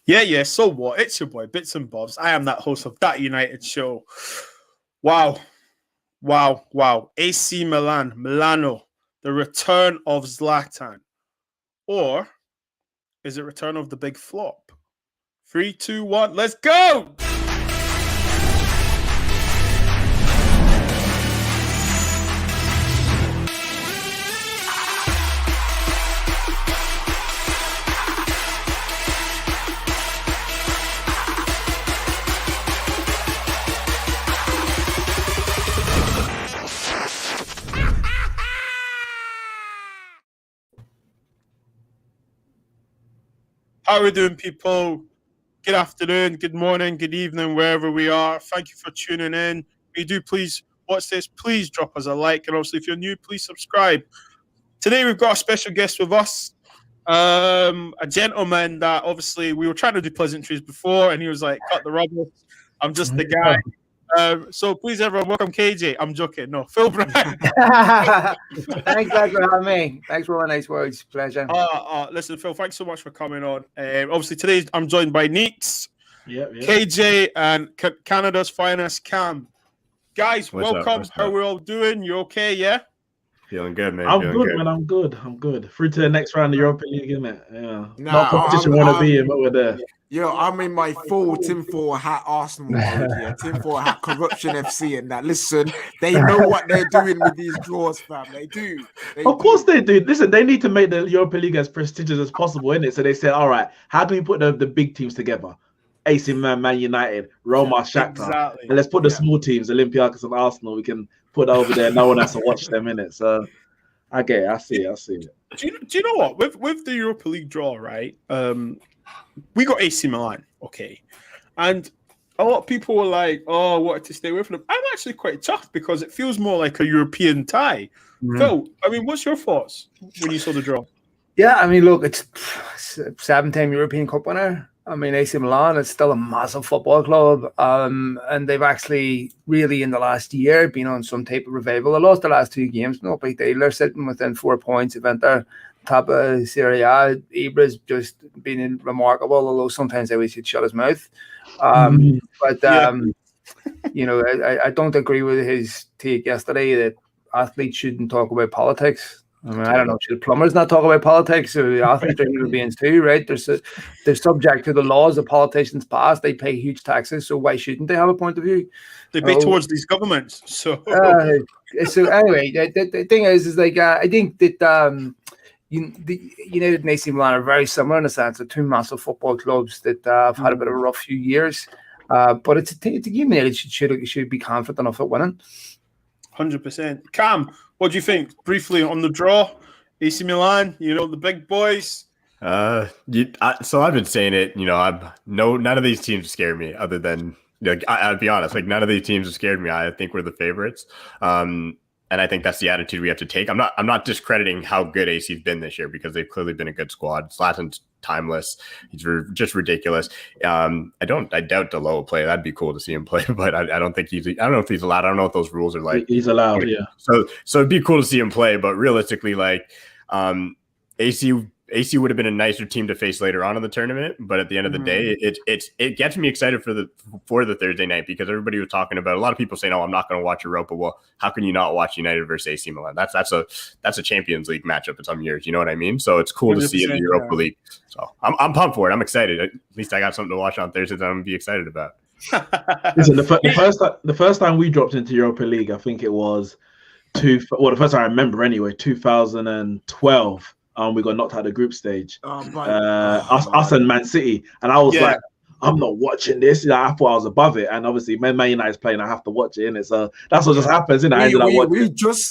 Yeah. So what? It's your boy, Bits and Bobs. I am that host of That United Show. Wow. AC Milan, Milano, the return of Zlatan. Or is it return of the big flop? 3, 2, 1, let's go! How are we doing, people? Good afternoon, good morning, good evening, wherever we are. Thank you for tuning in. If you do, please watch this. Please drop us a like. And also, if you're new, please subscribe. Today, we've got a special guest with us. A gentleman that obviously we were trying to do pleasantries before, and he was like, cut the rubbish. I'm just the guy. So please, everyone, welcome KJ. I'm joking. No, Phil Brown. Thanks for having me. Thanks for all the nice words. Pleasure. Listen, Phil, thanks so much for coming on. Obviously, today I'm joined by Neeks, Yep. KJ, and Canada's finest Cam. Guys, What's welcome. up? How we all doing? You okay? Yeah. Feeling good, man. I'm good, man. I'm good. Through to the next round of the Europa League, isn't it? Yeah. Not competition I'm- want to be in, but we're there. Yo, I'm in my full tinfoil hat Arsenal mode here. Tinfoil hat corruption FC and that. Listen, they know what they're doing with these draws, fam. They do. Of course they do. Listen, they need to make the Europa League as prestigious as possible, innit? So they said, all right, how do we put the big teams together? AC Milan, Man United, Roma, Shakhtar. Exactly. And let's put the small teams, Olympiacos and Arsenal, we can put over there. No one has to watch them, innit? So I get it. I see it. Do you know what? With the Europa League draw, right? We got AC Milan, okay, and a lot of people were like, "Oh, I wanted to stay away from them." I'm actually quite chuffed because it feels more like a European tie. Phil, I mean, what's your thoughts when you saw the draw? Yeah, I mean, look, it's 7-time European Cup winner. I mean, AC Milan is still a massive football club, and they've actually really in the last year been on some type of revival. They lost the last 2 games, no big deal. They're sitting within 4 points. They've entered top of Serie A. Ibra's just been remarkable, although sometimes I wish he'd shut his mouth. You know, I don't agree with his take yesterday that athletes shouldn't talk about politics. I mean, I don't know, should plumbers not talk about politics? Or athletes are human beings too, right? They're subject to the laws of politicians pass. They pay huge taxes, so why shouldn't they have a point of view? They pay towards these governments. So anyway, the thing is like I think that the United and AC Milan are very similar in the sense of 2 massive football clubs that have had a bit of a rough few years. But it's a game United should be confident enough at winning. 100%. Cam, what do you think? Briefly on the draw, AC Milan, you know, the big boys. So I've been saying it. You know, none of these teams scare me. Other than, like, I'll be honest, like none of these teams have scared me. I think we're the favorites. And I think that's the attitude we have to take. I'm not discrediting how good AC's been this year because they've clearly been a good squad. Zlatan's timeless. He's just ridiculous. I doubt Delo will play. That'd be cool to see him play, but I don't think I don't know if he's allowed. I don't know what those rules are like. He's allowed, yeah. So it'd be cool to see him play, but realistically, like AC would have been a nicer team to face later on in the tournament, but at the end of the day, it gets me excited for the Thursday night because everybody was talking about a lot of people saying, "Oh, I'm not going to watch Europa." Well, how can you not watch United versus AC Milan? That's a Champions League matchup in some years. You know what I mean? So it's cool to see in the Europa League. So I'm pumped for it. I'm excited. At least I got something to watch on Thursday that I'm going to be excited about. Listen, the first time we dropped into Europa League, I think it was the first time I remember anyway, 2012. We got knocked out of the group stage. Us and Man City, and I was like, I'm not watching this. I thought I was above it, and obviously, Man United's playing. I have to watch it, innit? So that's what just happens, innit?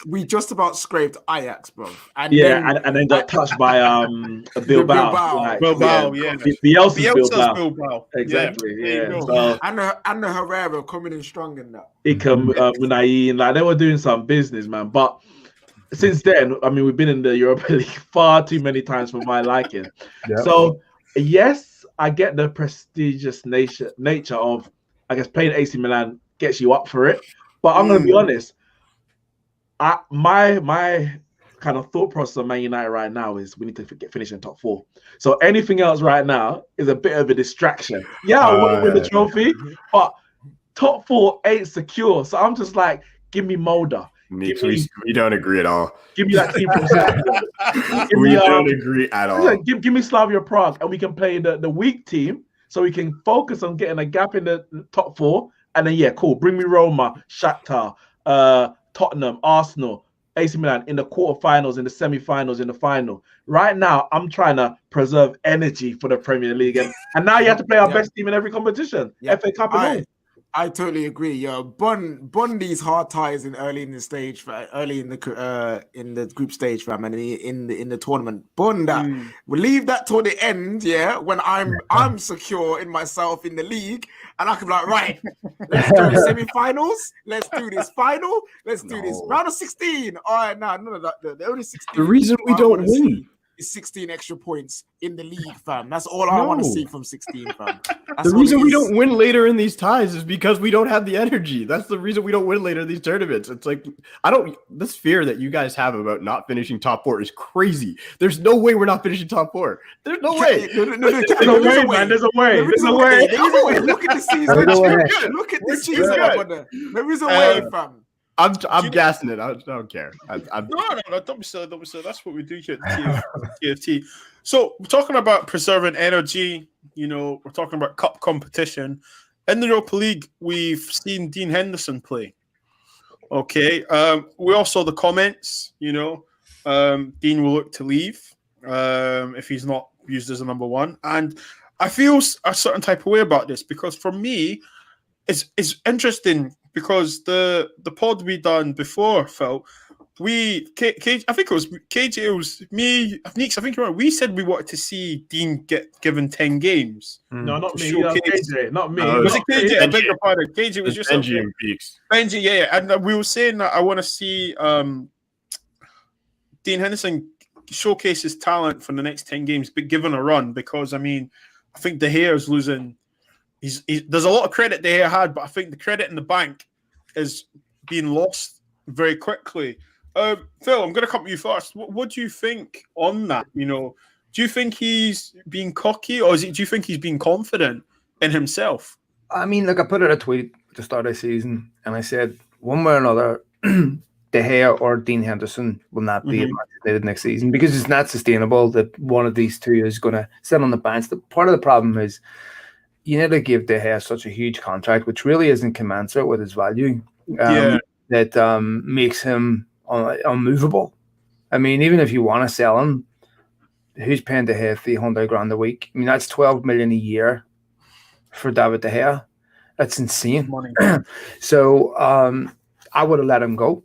We just about scraped Ajax, bro. And then got touched by Bilbao. Bielsa's Bilbao. Exactly. Yeah. So, and the Herrera coming in strong in that. Munai, and like they were doing some business, man. But since then, I mean, we've been in the Europa League far too many times for my liking. Yep. So, yes, I get the prestigious nature of, I guess, playing AC Milan gets you up for it. But I'm going to be honest. My kind of thought process of Man United right now is we need to finish in top 4. So anything else right now is a bit of a distraction. Yeah, I want to win the trophy, but top 4 ain't secure. So I'm just like, give me Mulder. We don't agree at all. Give me that team from Scotland. We don't agree at all. Give me Slavia Prague, and we can play the weak team, so we can focus on getting a gap in the top 4. And then cool. Bring me Roma, Shakhtar, Tottenham, Arsenal, AC Milan in the quarterfinals, in the semi-finals, in the final. Right now, I'm trying to preserve energy for the Premier League, and now you have to play our best team in every competition. FA Cup and all. I totally agree. Yeah, bond these hard ties early in the group stage, fam, and in the tournament. Bond that. We'll leave that till the end. Yeah, when I'm secure in myself in the league, and I can be like, right, let's do the semi-finals. Let's do this final. Let's do this round of 16. All right, none of that. The only 16. The reason we don't win is 16 extra points in the league, fam. That's all I want to see from 16, fam. The reason we don't win later in these ties is because we don't have the energy. That's the reason we don't win later in these tournaments. It's like, this fear that you guys have about not finishing top 4 is crazy. There's no way we're not finishing top 4. There's no way. There's a way. There's a way. Look at the season. Look at the season. There is a way, fam. I'm gassing it. I don't care. No, don't be silly. That's what we do here at TFT. So we're talking about preserving energy. We're talking about cup competition. In the Europa League, we've seen Dean Henderson play. Okay. We all saw the comments. Dean will look to leave if he's not used as a number 1. And I feel a certain type of way about this because for me, it's interesting. Because the pod we done before, Phil, I think it was KJ, it was me, Neeks, I think you're right. We said we wanted to see Dean get given 10 games. No, not me. KJ, not me. Was it KJ? I beg your pardon. KJ was yourself. Benji and Peaks. Benji, yeah. And we were saying that I want to see Dean Henderson showcase his talent for the next 10 games, but given a run because, I think De Gea is losing. There's a lot of credit De Gea had, but I think the credit in the bank is being lost very quickly. Phil, I'm going to come to you first. What do you think on that? Do you think he's being cocky, or do you think he's being confident in himself? I put out a tweet at the start of the season, and I said, one way or another, De Gea or Dean Henderson will not be at Man United next season because it's not sustainable that one of these two is going to sit on the bench. Part of the problem is you need to give De Gea such a huge contract, which really isn't commensurate with his value, that makes him unmovable. Even if you want to sell him, who's paying De Gea $300,000 a week? That's 12 million a year for David De Gea. That's insane. So I would have let him go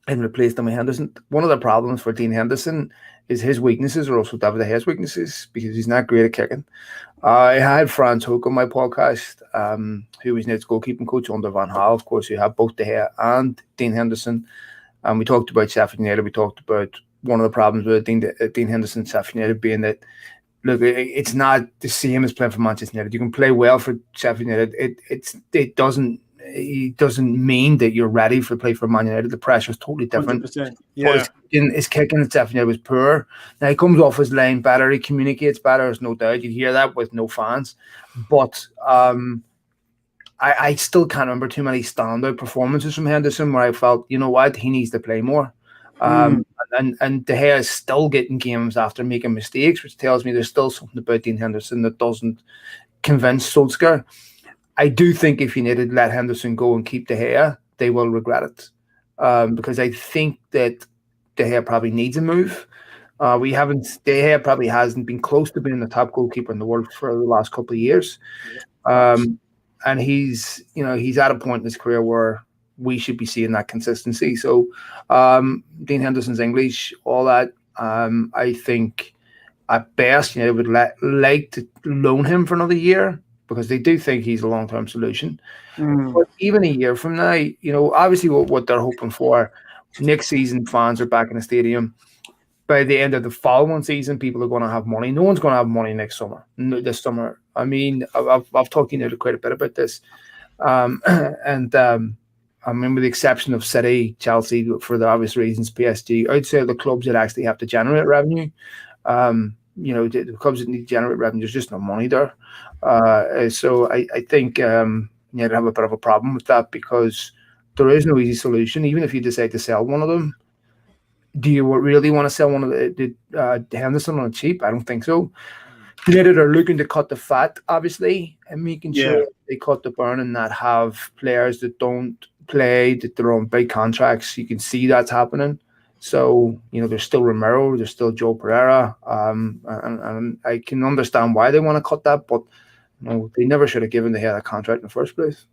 and replaced him with Henderson. One of the problems for Dean Henderson is his weaknesses are also David De Gea's weaknesses because he's not great at kicking. I had Franz Hoek on my podcast, who was Ned's goalkeeping coach under Van Gaal, of course, who had both De Gea and Dean Henderson. And we talked about Sheffield United. We talked about one of the problems with Dean Henderson, Sheffield United, being that, look, it's not the same as playing for Manchester United. You can play well for Sheffield United. It doesn't mean that you're ready for play for Man United. The pressure is totally different. 100%. Yeah. His kicking at Sheffield United was poor. Now he comes off his line better. He communicates better. There's no doubt. You hear that with no fans. But I still can't remember too many standout performances from Henderson where I felt, you know what, he needs to play more. And De Gea is still getting games after making mistakes, which tells me there's still something about Dean Henderson that doesn't convince Solskjaer. I do think if you needed to let Henderson go and keep De Gea, they will regret it. Because I think that De Gea probably needs a move. De Gea probably hasn't been close to being the top goalkeeper in the world for the last couple of years. And he's at a point in his career where we should be seeing that consistency. So Dean Henderson's English, all that, I think at best, they would like to loan him for another year because they do think he's a long-term solution. But even a year from now, obviously what they're hoping for, next season fans are back in the stadium. By the end of the following season, people are going to have money. No one's going to have money this summer. I've talked to you quite a bit about this. And I mean, with the exception of City, Chelsea, for the obvious reasons, PSG, outside the clubs that actually have to generate revenue, the clubs that need to generate revenue, there's just no money there. So I think you'd have a bit of a problem with that, because there is no easy solution. Even if you decide to sell one of them, do you really want to sell one of the Henderson on a cheap? I don't think so. United are looking to cut the fat, obviously, and making sure they cut the burn and not have players that don't play, that they're on big contracts. You can see that's happening. So, there's still Romero, there's still Joe Pereira, and I can understand why they want to cut that, but they never should have given the head a contract in the first place.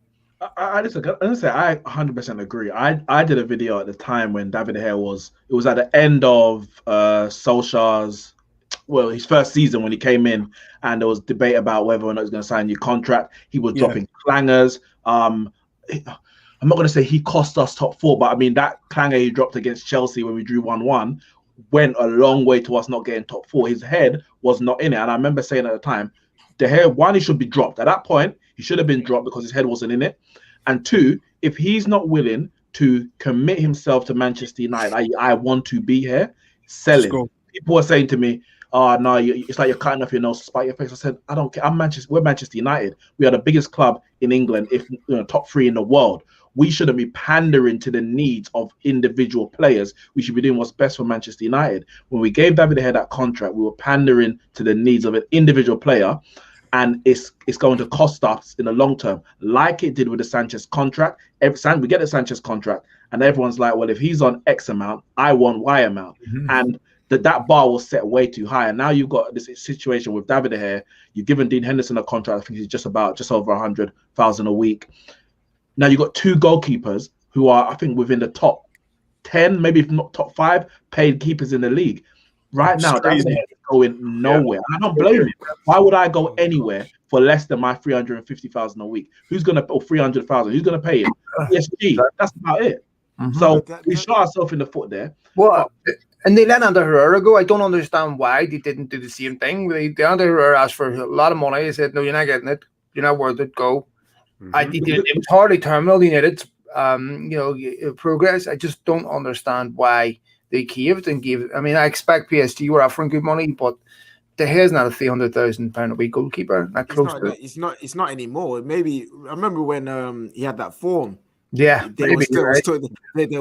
I 100% agree. I did a video at the time when David De Gea it was at the end of Solskjaer's, his first season when he came in, and there was debate about whether or not he's going to sign a new contract. He was dropping clangers. I'm not going to say he cost us top 4, but I mean, that clanger he dropped against Chelsea when we drew 1-1 went a long way to us not getting top 4. His head was not in it. And I remember saying at the time, De Gea, 1, he should be dropped. At that point, he should have been dropped because his head wasn't in it. And 2, if he's not willing to commit himself to Manchester United, I want to be here, sell him. People were saying to me, oh, no, it's like you're cutting off your nose to spite your face. I said, I don't care. We're Manchester United. We are the biggest club in England, if top 3 in the world. We shouldn't be pandering to the needs of individual players. We should be doing what's best for Manchester United. When we gave David De Gea that contract, we were pandering to the needs of an individual player, and it's going to cost us in the long term, like it did with the Sanchez contract. We get the Sanchez contract, and everyone's like, well, if he's on X amount, I want Y amount. And that bar was set way too high. And now you've got this situation with David De Gea. You've given Dean Henderson a contract. I think he's just over 100,000 a week. Now you've got 2 goalkeepers who are, I think, within the top 10, maybe if not top 5 paid keepers in the league. Right now, David De Gea is going nowhere. And I don't blame him. Why would I go anywhere for less than my 350,000 a week? Who's going to pay 300,000? Who's going to pay him? PSG. That's about it. So we shot ourselves in the foot there. Well, and they let Ander Herrera go. I don't understand why they didn't do the same thing. The Ander Herrera asked for a lot of money. They said, no, you're not getting it. You're not worth it. Go. It was hardly terminal. United, progress. I just don't understand why they caved and gave. I mean, I expect PSG were offering good money, but De Gea's not a £300,000 a week goalkeeper. Not close to it. It's not anymore. Maybe I remember when he had that form. Yeah, there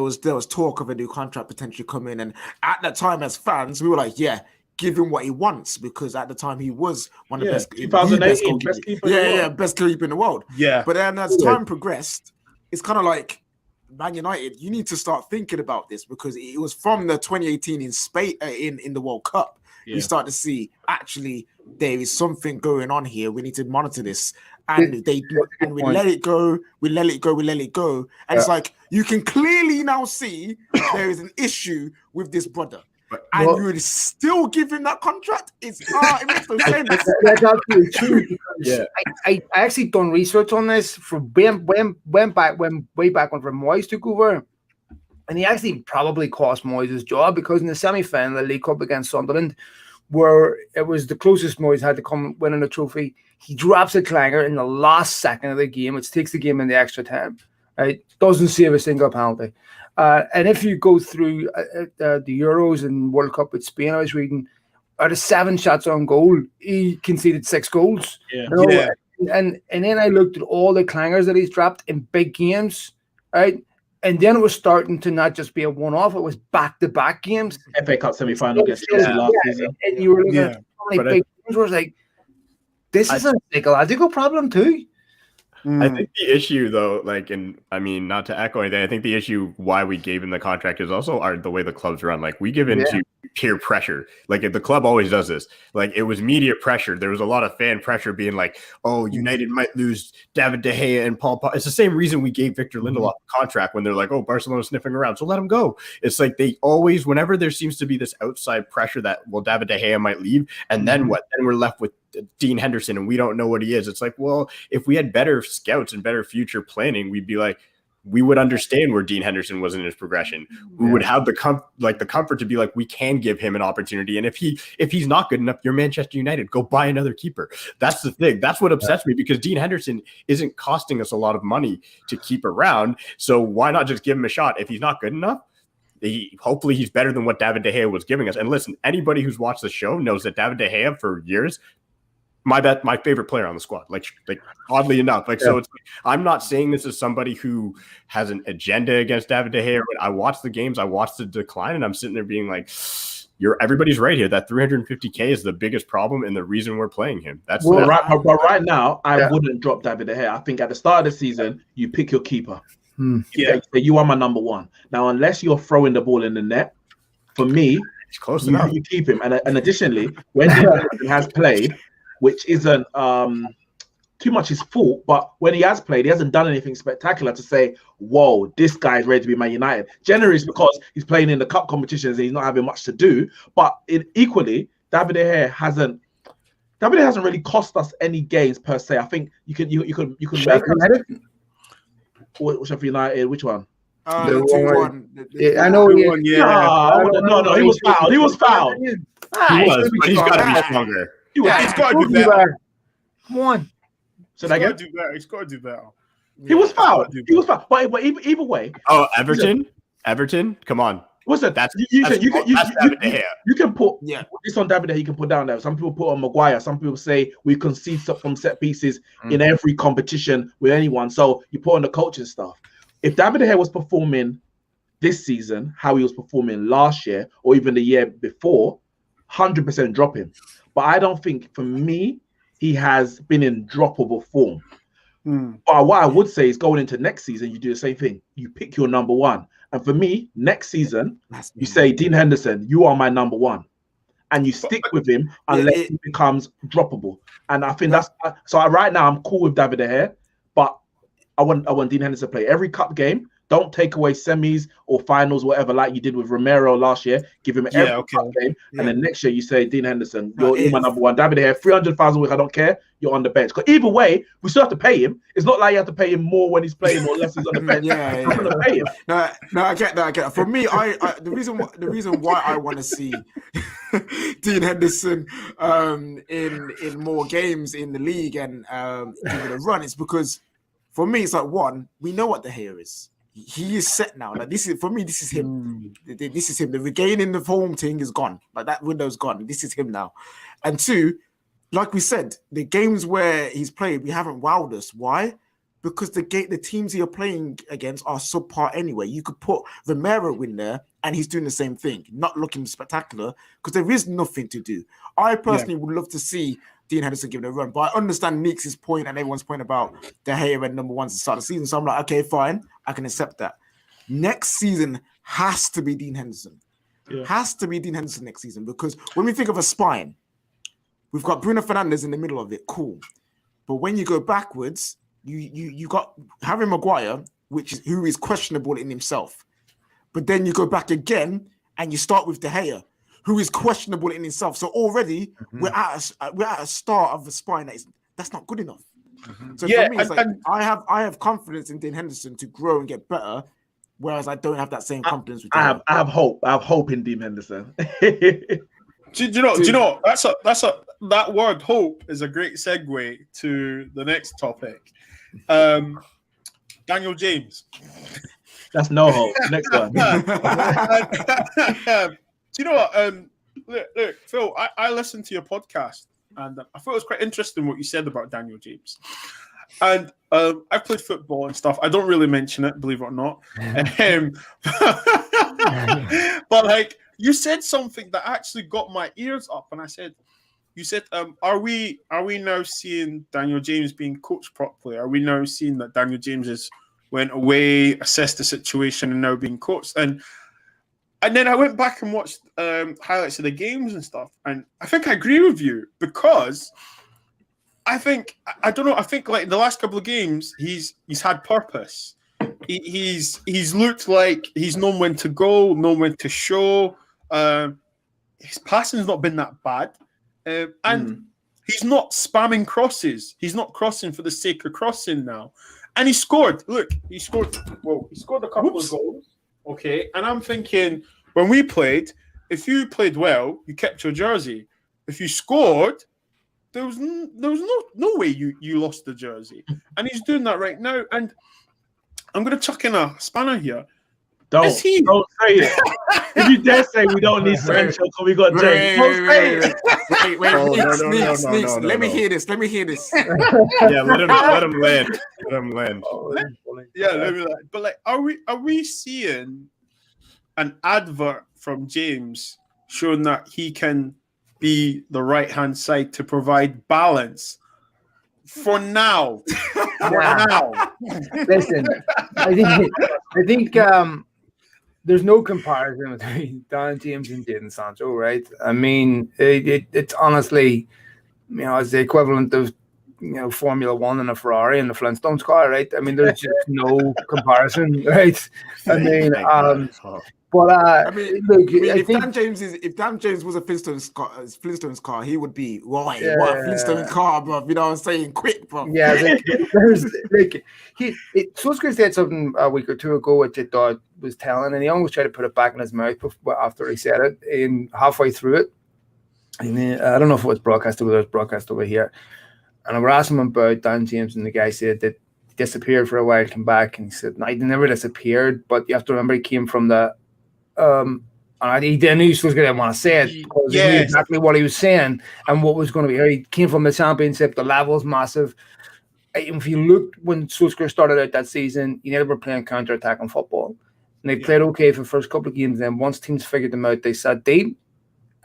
was talk of a new contract potentially coming, and at that time, as fans, we were like, "Yeah, give him what he wants," because at the time he was one of the best. 2018, best keeper. Best keeper in the world. Yeah, but then as time progressed, it's kind of like Man United. You need to start thinking about this, because it was from the 2018 in Spain in the World Cup. You start to see actually there is something going on here. We need to monitor this. And we let it go, and it's like you can clearly now see there is an issue with this brother, and you would still give him that contract. It makes no sense. That's absolutely true. I actually done research on this from way back when Moyes took over, and he actually probably cost Moyes his job, because in the semi-final of the League Cup against Sunderland, where it was the closest Moyes had to come winning a trophy, he drops a clanger in the last second of the game, which takes the game in the extra time. Right? Doesn't save a single penalty. And if you go through the Euros and World Cup with Spain, I was reading, out of 7 shots on goal, he conceded 6 goals. And then I looked at all the clangers that he's dropped in big games, right? And then it was starting to not just be a one-off; it was back-to-back games. FA Cup semi-final against Chelsea last season. And you were looking at so many big games where it's like, this is a psychological problem too. I think the issue, though, not to echo anything, I think the issue why we gave him the contract is also the way the club's run. Like, we give into peer pressure. Like, the club always does this. Like, it was media pressure. There was a lot of fan pressure being like, oh, United might lose David De Gea and Paul Pogba. It's the same reason we gave Victor Lindelof a contract when they're like, oh, Barcelona's sniffing around, so let him go. It's like they always, whenever there seems to be this outside pressure that, well, David De Gea might leave, and then what? Then we're left with Dean Henderson and we don't know what he is. It's like, well, if we had better scouts and better future planning, we'd be like, we would understand where Dean Henderson was in his progression. We would have the comfort to be like, we can give him an opportunity. And if he's not good enough, you're Manchester United. Go buy another keeper. That's the thing. That's what upsets me, because Dean Henderson isn't costing us a lot of money to keep around. So why not just give him a shot? If he's not good enough, hopefully he's better than what David De Gea was giving us. And listen, anybody who's watched the show knows that David De Gea for years, my favorite player on the squad, like oddly enough, so it's, I'm not saying this as somebody who has an agenda against David De Gea. I watch the games, I watch the decline, and I'm sitting there being like, everybody's right here. That 350K is the biggest problem and the reason we're playing him. But right now, I wouldn't drop David De Gea. I think at the start of the season, you pick your keeper. You are my number one. Now, unless you're throwing the ball in the net, for me, it's close enough. You keep him. And additionally, when he has played, which isn't too much his fault, but when he has played, he hasn't done anything spectacular to say, whoa, this guy's ready to be Man United. Generally, it's because he's playing in the cup competitions and he's not having much to do. But equally, David De Gea hasn't really cost us any games per se. I think you can make us. Which of United? Which one? The 2-1. I know. No. He was fouled. He was fouled. He was, but he's got to be stronger. He's got to do better. Come on. So he's got to do better. He was fouled. He was fouled. But either way. Oh, Everton. Come on. What's that? You can put this on David that he can put down there. Some people put on Maguire. Some people say we concede from set pieces in every competition with anyone. So you put on the coaching stuff. If David De Gea was performing this season, how he was performing last year or even the year before, 100% drop him. But I don't think, for me, he has been in droppable form. But what I would say is going into next season, you do the same thing. You pick your number one. And for me, next season, you say, Dean Henderson, you are my number one. And you stick with him unless he becomes droppable. And I think that's... So right now, I'm cool with David De Gea, but I want Dean Henderson to play every cup game. Don't take away semis or finals, whatever, like you did with Romero last year. Give him every cup game. And then next year, you say, Dean Henderson, you're my number one. David De Gea, 300,000 week, I don't care. You're on the bench. Because either way, we still have to pay him. It's not like you have to pay him more when he's playing or less he's on the bench. I'm going to pay him. No, I get that. For me, the reason why I want to see Dean Henderson in more games in the league and give it a run is because for me, it's like, one, we know what De Gea is. He is set now. Like, this is, for me, this is him. This is him. The regaining the form thing is gone. Like, that window's gone. This is him now. And two, like we said, the games where he's played, we haven't wowed us. Why? Because the teams you're playing against are subpar anyway. You could put Romero in there and he's doing the same thing, not looking spectacular, because there is nothing to do. I personally would love to see Dean Henderson give it a run, but I understand Neeks' point and everyone's point about De Gea and number ones to start the season. So I'm like, okay, fine, I can accept that. Next season has to be Dean Henderson. Has to be Dean Henderson next season, because when we think of a spine, we've got Bruno Fernandes in the middle of it, cool. But when you go backwards, you got Harry Maguire, who is questionable in himself. But then you go back again and you start with De Gea, who is questionable in himself. So already we're at a start of a spine that's not good enough. So for me, it's like I have confidence in Dean Henderson to grow and get better, whereas I don't have that same confidence. I have hope. I have hope in Dean Henderson. Do you know that word hope is a great segue to the next topic. Daniel James. That's no hope. Next one. Do you know what? Look, Phil, I listened to your podcast and I thought it was quite interesting what you said about Daniel James. And I've played football and stuff. I don't really mention it, believe it or not. But like, you said something that actually got my ears up, and you said, are we now seeing Daniel James being coached properly? Are we now seeing that Daniel James has went away, assessed the situation, and now being coached? And then I went back and watched highlights of the games and stuff, and I think I agree with you, because I think like the last couple of games he's had purpose. He's looked like he's known when to go, known when to show. His passing's not been that bad, and he's not spamming crosses. He's not crossing for the sake of crossing now. And he scored. Look, he scored a couple of goals. Okay. And I'm thinking, when we played, if you played well, you kept your jersey. If you scored, there was no way you lost the jersey. And he's doing that right now. And I'm going to chuck in a spanner here. Don't say it. If you dare say we don't need Sancho because we got James, don't say it. Sneaks. Let me hear this. Yeah, let him land. Let him land. Yeah, let me land. But like, are we seeing an advert from James showing that he can be the right hand side to provide balance? For now. Listen, I think there's no comparison between Dan James and Jadon Sancho, right? I mean, it's honestly, it's the equivalent of, Formula One and a Ferrari and the Flintstones car, right? I mean, there's just no comparison, right? I mean, look, if Dan James was a Flintstones car, he would be what a Flintstone car, bro. You know what I'm saying? Quick, bro. Yeah, Solskjaer said something a week or two ago which I thought was telling, and he almost tried to put it back in his mouth after he said it. And halfway through it, and I don't know if it was broadcast over there, it was broadcast over here, and I was asking him about Dan James, and the guy said that he disappeared for a while, came back, and he said, "No, he never disappeared, but you have to remember he came from the." And he didn't know Solskjaer didn't want to say it because he knew exactly what he was saying and what was going to be. He came from the championship, the level is massive. If you looked when Solskjaer started out that season, United were playing counter-attacking football. And they played okay for the first couple of games. Then once teams figured them out, they sat deep.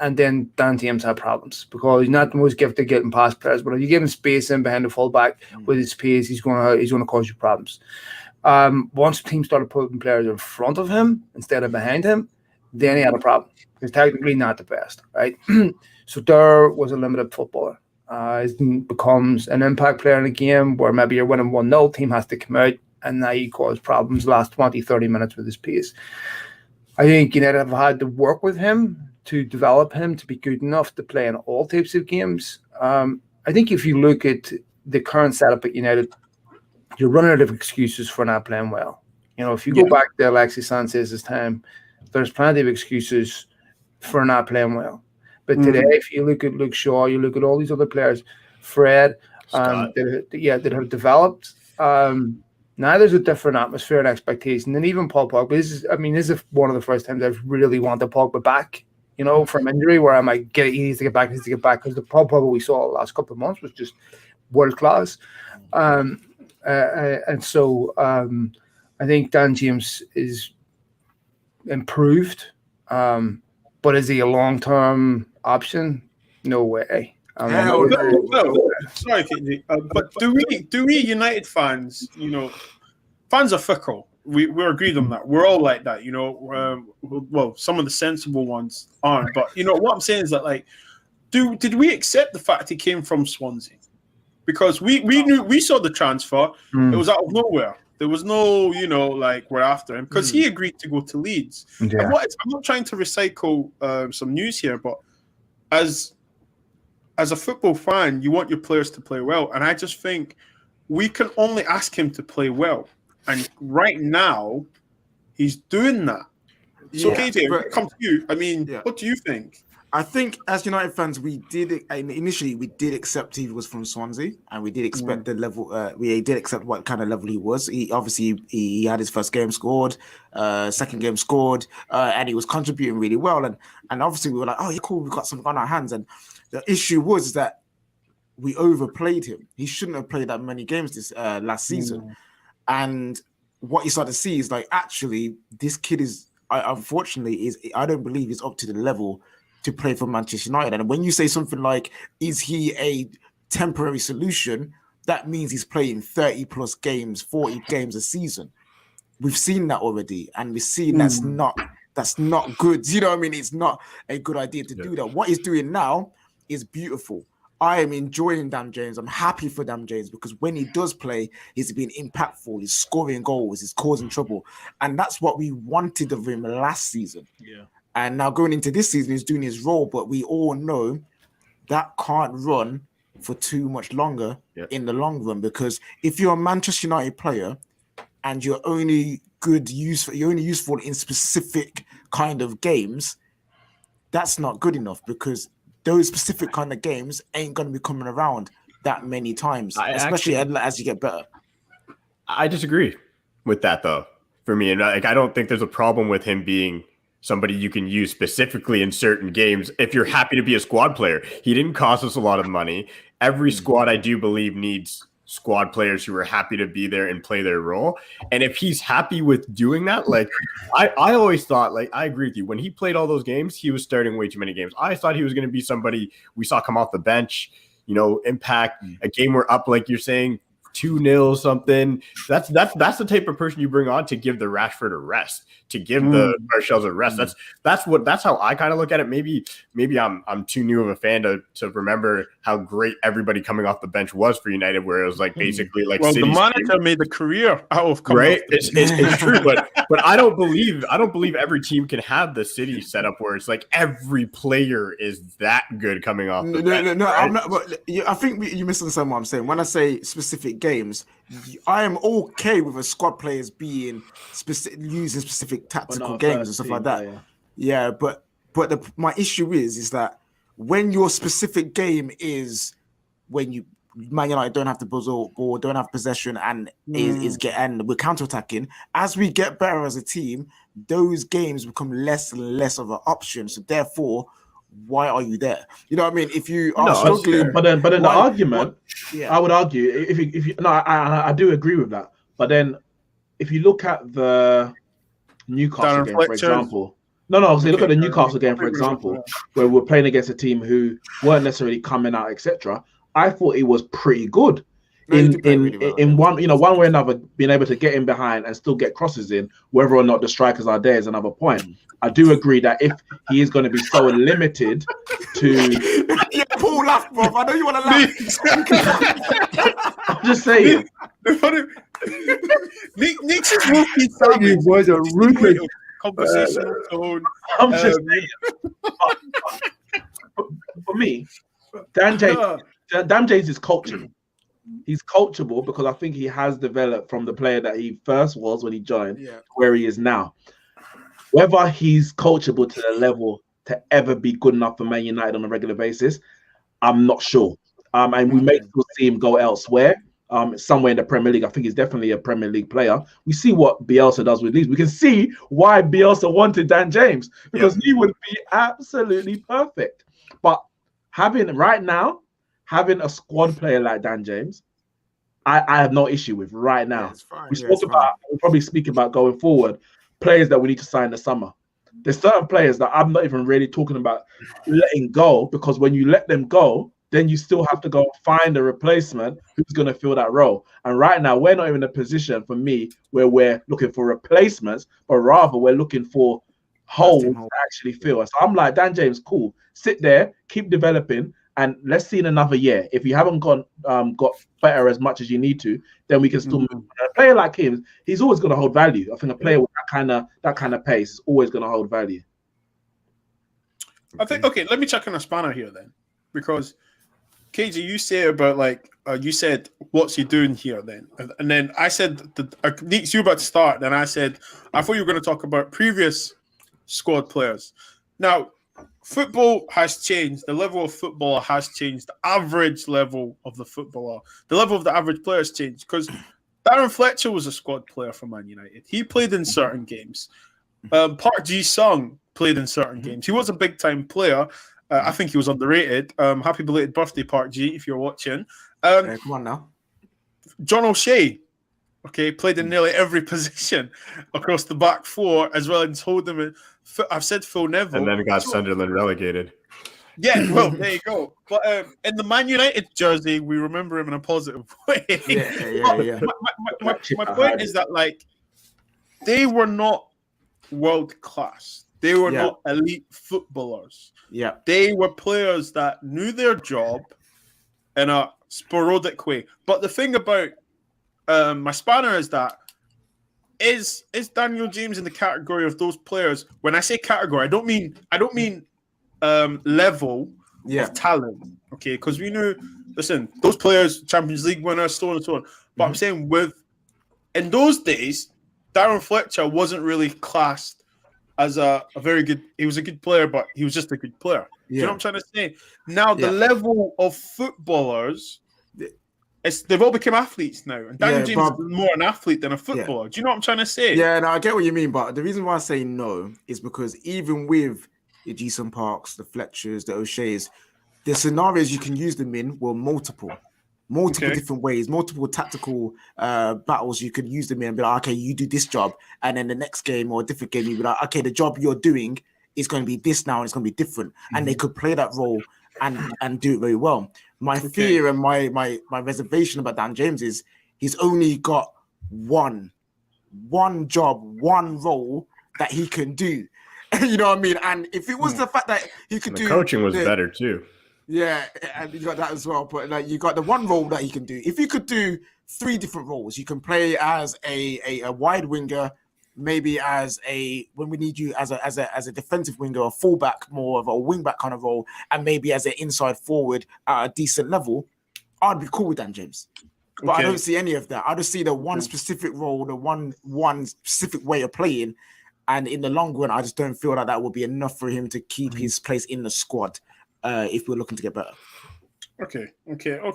And then Dan James had problems because he's not the most gifted getting past players. But if you give him space in behind the fullback with his pace, he's going to cause you problems. Once teams started putting players in front of him instead of behind him, then he had a problem. He's technically not the best, right? So there was a limited footballer. He becomes an impact player in a game where maybe you're winning 1-0, team has to come out, and now he causes problems the last 20, 30 minutes with his pace. I think United have had to work with him to develop him to be good enough to play in all types of games. I think if you look at the current setup at United, you're running out of excuses for not playing well. If you go back to Alexis Sanchez's time, there's plenty of excuses for not playing well. But today, if you look at Luke Shaw, you look at all these other players, Fred, that have developed. Now there's a different atmosphere and expectation, and even Paul Pogba. This is one of the first times I've really wanted Pogba back. From injury, where I'm like, he needs to get back, because the Paul Pogba we saw the last couple of months was just world class. And so I think Dan James is improved, but is he a long-term option? No way. No. Sorry, KJ, but do we United fans? Fans are fickle. We're agreed on that. We're all like that. Well, some of the sensible ones aren't. But what I'm saying is that, like, did we accept the fact he came from Swansea? Because we saw the transfer. It was out of nowhere. There was no, we're after him, because he agreed to go to Leeds. Yeah. And I'm not trying to recycle some news here, but as a football fan, you want your players to play well. And I just think we can only ask him to play well. And right now, he's doing that. So, KJ, come to you. What do you think? I think as United fans, we did accept he was from Swansea, and we did expect the level. We did accept what kind of level he was. He had his first game scored, second game scored, and he was contributing really well. And obviously we were like, oh, yeah, cool, we've got something on our hands. And the issue was that we overplayed him. He shouldn't have played that many games this last season. And what you start to see is, like, actually, this kid is, unfortunately, I don't believe he's up to the level to play for Manchester United. And when you say something like, is he a temporary solution, that means he's playing 30 plus games, 40 games a season. We've seen that already, and we've seen that's not good. You know what I mean? It's not a good idea to do that. What he's doing now is beautiful. I am enjoying Dan James. I'm happy for Dan James, because when he does play, he's been impactful. He's scoring goals. He's causing trouble. And that's what we wanted of him last season. Yeah. And now going into this season, he's doing his role. But we all know that can't run for too much longer Yeah. in the long run. Because if you're a Manchester United player and you're only useful in specific kind of games, that's not good enough, because those specific kind of games ain't going to be coming around that many times, especially as you get better. I disagree with that, though, for me. And like, I don't think there's a problem with him being somebody you can use specifically in certain games if you're happy to be a squad player. He didn't cost us a lot of money. Every squad, I do believe, needs squad players who are happy to be there and play their role. And if he's happy with doing that, like I always thought, like, I agree with you. When he played all those games, he was starting way too many games. I thought he was going to be somebody we saw come off the bench, impact a game we're up, like you're saying, 2-0 something. That's the type of person you bring on to give the Rashford a rest, to give the Martials a rest. That's how I kind of look at it. Maybe I'm too new of a fan to remember how great everybody coming off the bench was for United, where it was like basically like the manager made a career out of coming right. It's true, but I don't believe every team can have the City setup where it's like every player is that good coming off the bench. No, right? I'm not. But I think you misunderstand what I'm saying. When I say specific games, I am okay with a squad players being using specific tactical games and stuff like that. Yeah, but my issue is that when your specific game is when Man United don't have the ball, don't have possession, and and we're counterattacking. As we get better as a team, those games become less and less of an option. So therefore, why are you there? You know what I mean? If you are struggling, but then the argument, I would argue, if you I do agree with that. But then if you look at the Newcastle game, for example. Look at the Newcastle game, for example, where we're playing against a team who weren't necessarily coming out, etc. I thought it was pretty good in one way or another, being able to get in behind and still get crosses in. Whether or not the strikers are there is another point. I do agree that if he is going to be so limited to, Paul laugh, bro. I know you want to laugh. I'm just saying. Nick's is rookie savage. Was a rookie conversational tone. I'm just saying. For me, Dan James is coachable. He's coachable because I think he has developed from the player that he first was when he joined to where he is now. Whether he's coachable to the level to ever be good enough for Man United on a regular basis, I'm not sure. And we may still see him go elsewhere, somewhere in the Premier League. I think he's definitely a Premier League player. We see what Bielsa does with Leeds. We can see why Bielsa wanted Dan James, because he would be absolutely perfect. But having a squad player like Dan James, I have no issue with right now. We'll probably speak about going forward, players that we need to sign this summer. There's certain players that I'm not even really talking about letting go, because when you let them go, then you still have to go find a replacement who's going to fill that role. And right now, we're not even in a position, for me, where we're looking for replacements, but rather we're looking for holes to actually fill. So I'm like, Dan James, cool. Sit there, keep developing, and let's see in another year. If you haven't got better as much as you need to, then we can still move on. A player like him, he's always going to hold value. I think a player with that kind of pace is always going to hold value. I think, let me check on a spanner here then, because KJ, you say about you said, what's he doing here then? And then I said, Neeks, you were about to start. Then I said, I thought you were going to talk about previous squad players. Now, football has changed. The level of footballer has changed. The average level of the footballer, the level of the average player has changed, because Darren Fletcher was a squad player for Man United. He played in certain games. Park Ji-sung played in certain games. He was a big-time player. I think he was underrated. Happy belated birthday, Park Ji, if you're watching. Come on now. John O'Shea, played in nearly every position across the back four, as well as holding. I've said Phil Neville. And then got Sunderland relegated. Yeah, well, there you go. But in the Man United jersey, we remember him in a positive way. Yeah. My point is that, they were not world class. They were not elite footballers. Yeah. They were players that knew their job in a sporadic way. But the thing about my spanner is that is Daniel James in the category of those players? When I say category, I don't mean level of talent. Okay, because we knew, listen, those players, Champions League winners, so on and so on. But I'm saying in those days, Darren Fletcher wasn't really classed as a very good. He was a good player, but he was just a good player. Do you know what I'm trying to say? Now the level of footballers, they've all become athletes now, and Daniel James is more an athlete than a footballer. Do you know what I'm trying to say? Yeah, no, I get what you mean, but the reason why I say no is because even with the Jason Parks, the Fletchers, the O'Sheas, the scenarios you can use them in were multiple different ways, multiple tactical battles you could use them in and be like, okay, you do this job, and then the next game or a different game, you'd be like, okay, the job you're doing is going to be this now, and it's going to be different. And they could play that role and do it very well. My fear and my reservation about Dan James is he's only got one job, one role that he can do. You know what I mean? And if it was the fact that he could do... coaching was better too. Yeah, and you got that as well. But like, you got the one role that he can do. If you could do 3 different roles, you can play as a wide winger, maybe when we need you as a defensive winger, a fullback, more of a wingback kind of role, and maybe as an inside forward at a decent level, I'd be cool with Dan James. But I don't see any of that. I just see the one specific role, the one specific way of playing, and in the long run, I just don't feel like that would be enough for him to keep his place in the squad if we're looking to get better. Okay. Well,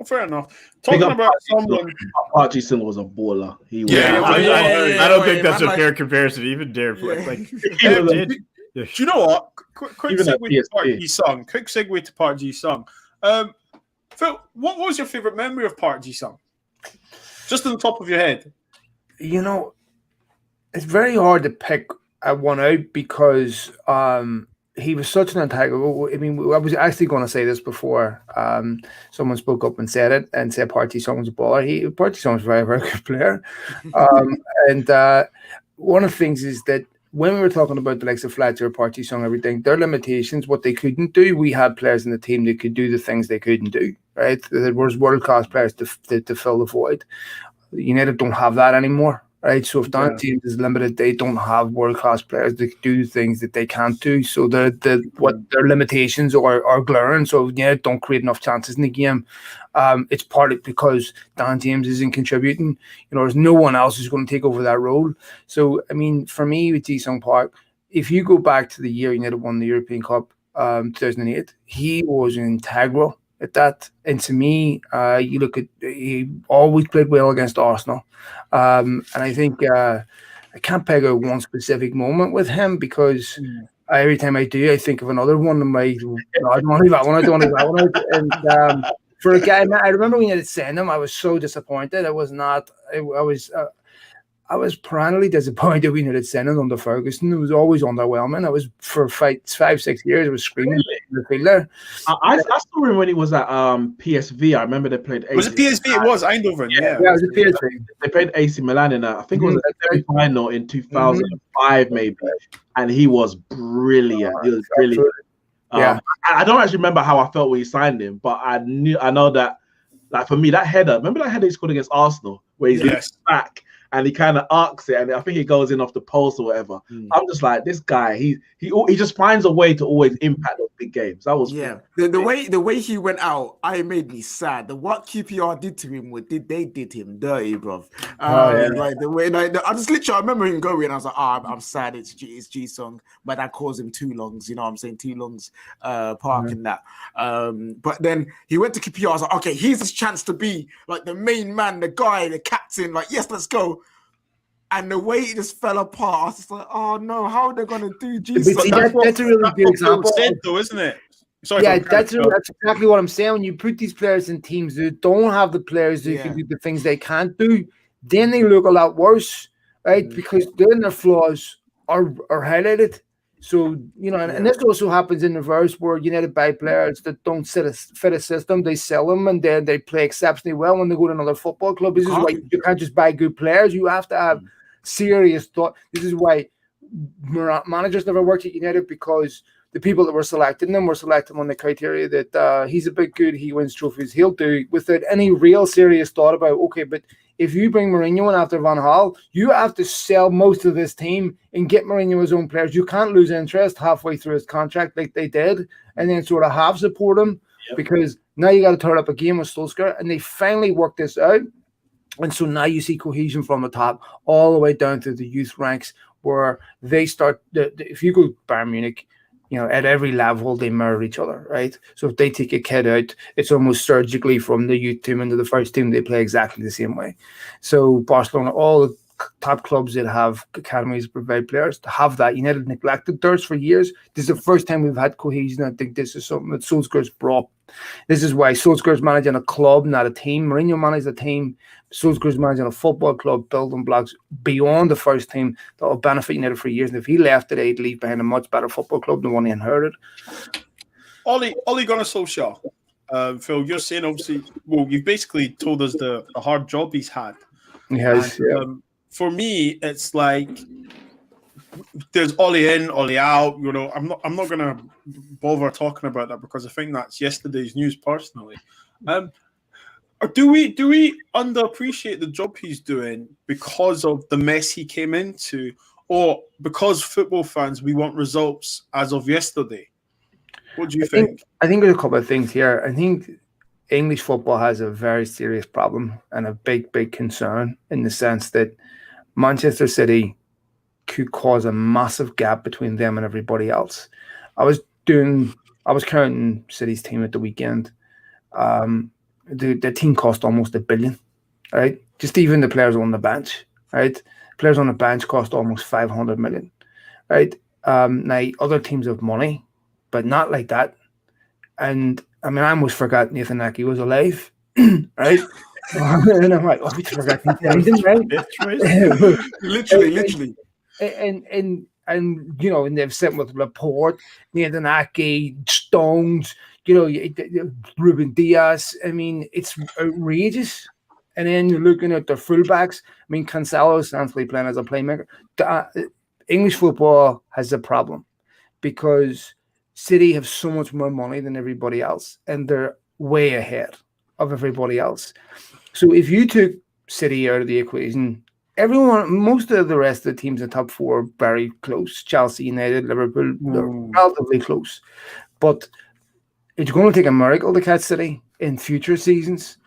fair enough. Talking about someone, Hutchinson was a baller. He was. I don't think that's a fair comparison. Even Darren Fletcher. Do you know what? Quick segue to Part G song. Quick segue to Part G song. Phil, what was your favorite memory of Part G song? Just on the top of your head. You know, it's very hard to pick one out because he was such an integral. I mean, I was actually going to say this before someone spoke up and said it and said Part G song was a baller. Part G song was a very, very good player. And one of the things is that when we were talking about the likes of Fletcher, Part G song, everything, their limitations, what they couldn't do, we had players in the team that could do the things they couldn't do, right? There was world-class players to fill the void. United don't have that anymore. Right, so if Dan James is limited, they don't have world-class players that do things that they can't do. So what their limitations are glaring. So don't create enough chances in the game. It's partly because Dan James isn't contributing. There's no one else who's going to take over that role. So I mean, for me with Ji-sung Park, if you go back to the year United won the European Cup, 2008, he was integral at that. And to me, you look at, he always played well against Arsenal. And I think I can't peg out one specific moment with him because every time I do, I think of another one. I'm like, no, I don't want to leave that one. I don't want to leave that one. And for a guy, I remember when you had sent him, I was so disappointed. I was perennially disappointed we had sent him under Ferguson. It was always underwhelming. I was for 5-6 years. I was screaming in the fielder. I still remember when he was at PSV. I remember they played. Was it PSV? It was Eindhoven. Yeah, it was at PSV. They played AC Milan in I think it was a semi-final in 2005, maybe. And he was brilliant. He was brilliant. I don't actually remember how I felt when he signed him, but I know that, like, for me, that header. Remember that header he scored against Arsenal, where he's back. And he kind of arcs it, and I think he goes in off the post or whatever. I'm just like, this guy, he just finds a way to always impact those big games. That was the way he went out, it made me sad. What QPR did to him they did him dirty, bro. Like the way, I remember him going. I was like, I'm sad. It's G-song, but that calls him Too Longs. You know what I'm saying? Too Longs Park and that. But then he went to QPR. I was like, okay, here's his chance to be like the main man, the guy, the captain. Like, yes, let's go. And the way it just fell apart, I was just like, oh no, how are they going to do Jesus? That's a really good example. Though, isn't it? That's exactly what I'm saying. When you put these players in teams who don't have the players who can do the things they can't do, then they look a lot worse, right? Because then their flaws are highlighted. So, and this also happens in reverse where United buy players that don't fit a system, they sell them, and then they play exceptionally well when they go to another football club. This is why you can't just buy good players. You have to have serious thought. This is why managers never worked at United, because the people that were selecting them were selected on the criteria that he's a bit good, he wins trophies, he'll do, without any real serious thought about, okay, but if you bring Mourinho in after Van Gaal, you have to sell most of this team and get Mourinho his own players. You can't lose interest halfway through his contract like they did, and then sort of half support him because now you got to turn up a game with Solskjaer, and they finally worked this out. And so now you see cohesion from the top all the way down to the youth ranks, where they start. If you go Bayern Munich, at every level they mirror each other, right? So if they take a kid out, it's almost surgically from the youth team into the first team. They play exactly the same way. So Barcelona, all the top clubs that have academies provide players to have that. United neglected theirs for years. This is the first time we've had cohesion. I think this is something that Solskjaer's brought. This is why Solskjaer's managing a club, not a team. Mourinho managed a team. Solskjaer's managing a football club, building blocks beyond the first team that will benefit United for years. And if he left today, he'd leave behind a much better football club than one he inherited. Ole Gunnar Solskjaer. Phil, you're saying obviously, well, you've basically told us the hard job he's had. He has, for me, it's like there's Ole in, Ole out. I'm not gonna bother talking about that because I think that's yesterday's news personally. Do we underappreciate the job he's doing because of the mess he came into, or because football fans we want results as of yesterday? What do you think? I think there's a couple of things here. I think English football has a very serious problem and a big concern in the sense that Manchester City could cause a massive gap between them and everybody else. I was counting City's team at the weekend. The team cost almost $1 billion, right? Just even the players on the bench, right? Players on the bench cost almost 500 million, right? Now other teams have money, but not like that. And I mean, I almost forgot Nathan Ake was alive, right? And I'm like, I forgot anything, right? literally. And and they've sent with Laporte, Nathan Ake, Stones, Ruben Diaz. I mean, it's outrageous. And then you're looking at their fullbacks. I mean, Cancelo is essentially playing as a playmaker. English football has a problem because City have so much more money than everybody else, and they're way ahead of everybody else. So if you took City out of the equation, most of the rest of the teams in the top four are very close. Chelsea, United, Liverpool, they're relatively close. But it's going to take a miracle to catch City in future seasons.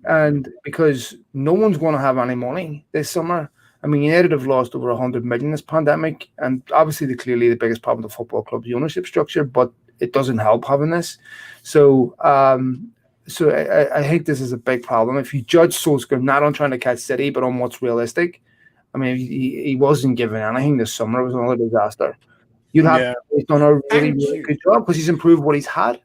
And because no one's going to have any money this summer. I mean, United have lost over 100 million this pandemic. And obviously, clearly the biggest problem with the football club's ownership structure, but it doesn't help having this. So I think this is a big problem. If you judge Solskjaer not on trying to catch City, but on what's realistic, I mean, he wasn't given anything this summer. It was another disaster. You'd have he's done a really good job because he's improved what he's had.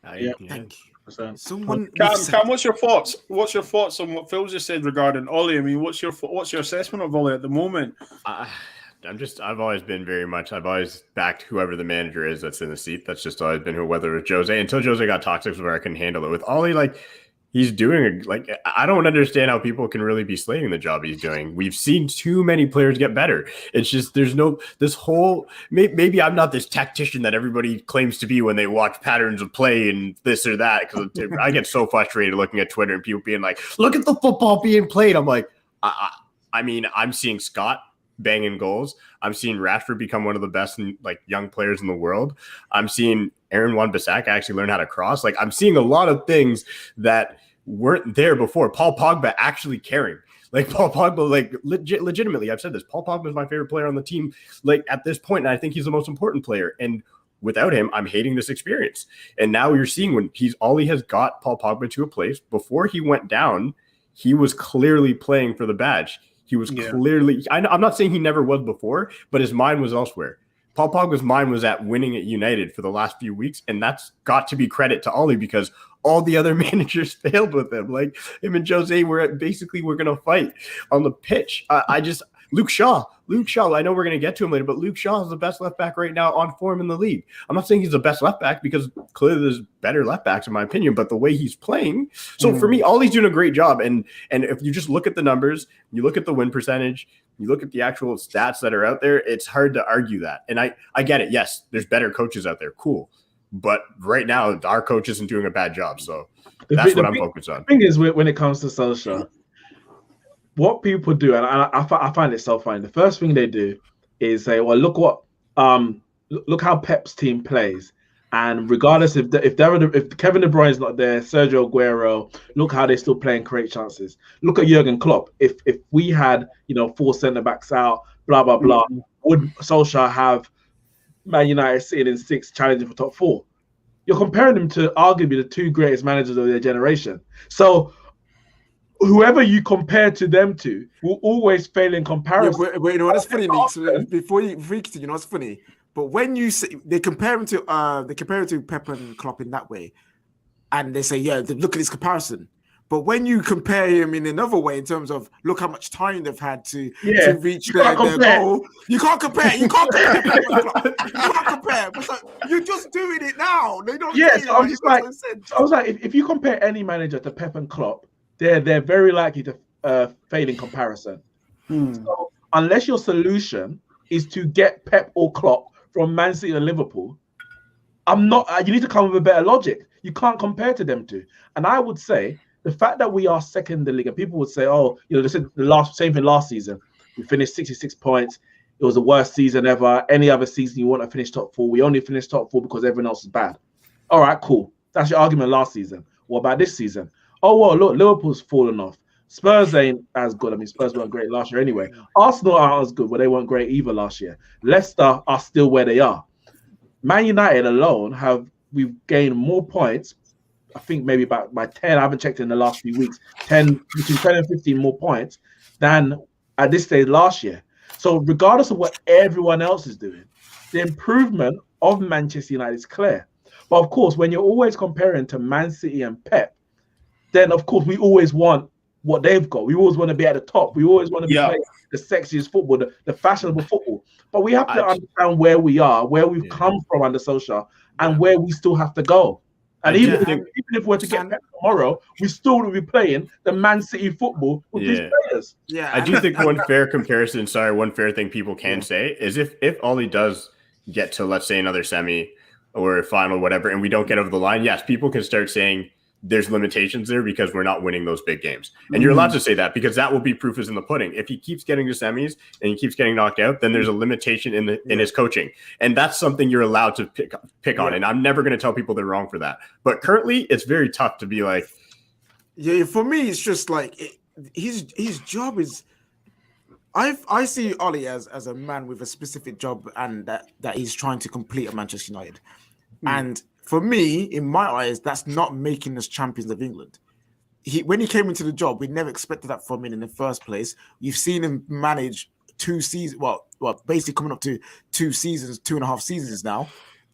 Thank you. Cam, what's your thoughts? What's your thoughts on what Phil just said regarding Ole? I mean, what's your assessment of Ole at the moment? I've always backed whoever the manager is that's in the seat. That's just always been whether it's Jose until Jose got toxic where I couldn't handle it. With Ole, he's doing I don't understand how people can really be slating the job he's doing. We've seen too many players get better. It's just there's no this whole maybe I'm not this tactician that everybody claims to be when they watch patterns of play and this or that. Because I get so frustrated looking at Twitter and people being like, "Look at the football being played." I'm like, I mean, I'm seeing Scott banging goals. I'm seeing Rashford become one of the best young players in the world. I'm seeing Aaron Wan-Bissaka actually learn how to cross. I'm seeing a lot of things that weren't there before. Paul Pogba actually caring. Paul Pogba, legitimately, I've said this. Paul Pogba is my favorite player on the team. At this point, and I think he's the most important player. And without him, I'm hating this experience. And now you're seeing when Ollie has got Paul Pogba to a place. Before he went down, he was clearly playing for the badge. He was clearly, I'm not saying he never was before, but his mind was elsewhere. Paul Pogba's mind was at winning at United for the last few weeks, and that's got to be credit to Ole because all the other managers failed with him. Him and Jose we're going to fight on the pitch. Luke Shaw, I know we're going to get to him later, but Luke Shaw is the best left back right now on form in the league. I'm not saying he's the best left back because clearly there's better left backs in my opinion, but the way he's playing. So for me, Ollie's doing a great job. And if you just look at the numbers, you look at the win percentage, you look at the actual stats that are out there, it's hard to argue that. And I get it. Yes, there's better coaches out there. Cool. But right now, our coach isn't doing a bad job. So that's what I'm focused on. The thing is, when it comes to Solskjaer, what people do, and I find it so funny. The first thing they do is say, "Well, look how Pep's team plays." And regardless if Kevin De Bruyne is not there, Sergio Aguero, look how they're still playing, create chances. Look at Jurgen Klopp. If we had 4 centre backs out, blah blah blah, would Solskjaer have Man United sitting in 6 challenging for top 4? You're comparing them to arguably the 2 greatest managers of their generation. So whoever you compare to them to will always fail in comparison. Yeah, but you know what's funny, Nick? So before you continue, you know what's funny? But when you say they compare him to Pep and Klopp in that way, and they say, yeah, look at this comparison. But when you compare him in another way, in terms of look how much time they've had to reach their goal, you can't compare. You can't compare. You can't compare. But you're just doing it now. They don't. Yeah, so I was like, if you compare any manager to Pep and Klopp, they're very likely to fail in comparison. So unless your solution is to get Pep or Klopp from Man City or Liverpool, you need to come with a better logic. You can't compare to them two. And I would say the fact that we are second in the league, and people would say, they said same thing last season. We finished 66 points. It was the worst season ever. Any other season you want to finish top 4. We only finished top 4 because everyone else is bad. All right, cool. That's your argument last season. What about this season? Oh, well, look, Liverpool's fallen off. Spurs ain't as good. I mean, Spurs weren't great last year anyway. Arsenal aren't as good, but they weren't great either last year. Leicester are still where they are. Man United alone we've gained more points. I think maybe by 10. I haven't checked in the last few weeks. Between 10 and 15 more points than at this stage last year. So regardless of what everyone else is doing, the improvement of Manchester United is clear. But of course, when you're always comparing to Man City and Pep, then of course we always want what they've got. We always want to be at the top. We always want to be playing the sexiest football, the fashionable football. But we have to understand where we are, where we've come from under Solskjaer, and where we still have to go. And even if we're to get Pep tomorrow, we still will be playing the Man City football with these players. Yeah, I do think one fair thing people can say is if Ollie does get to, let's say, another semi or final, whatever, and we don't get over the line, yes, people can start saying there's limitations there because we're not winning those big games. And you're allowed to say that because that will be proof is in the pudding. If he keeps getting to semis and he keeps getting knocked out, then there's a limitation in his coaching. And that's something you're allowed to pick on. And I'm never going to tell people they're wrong for that. But currently, it's very tough to be like... Yeah, for me, it's just like his job is... I see Ollie as a man with a specific job and that he's trying to complete at Manchester United. And for me, in my eyes, that's not making us champions of England. When he came into the job, we never expected that from him in the first place. You've seen him manage 2 seasons, well, basically coming up to 2.5 seasons now,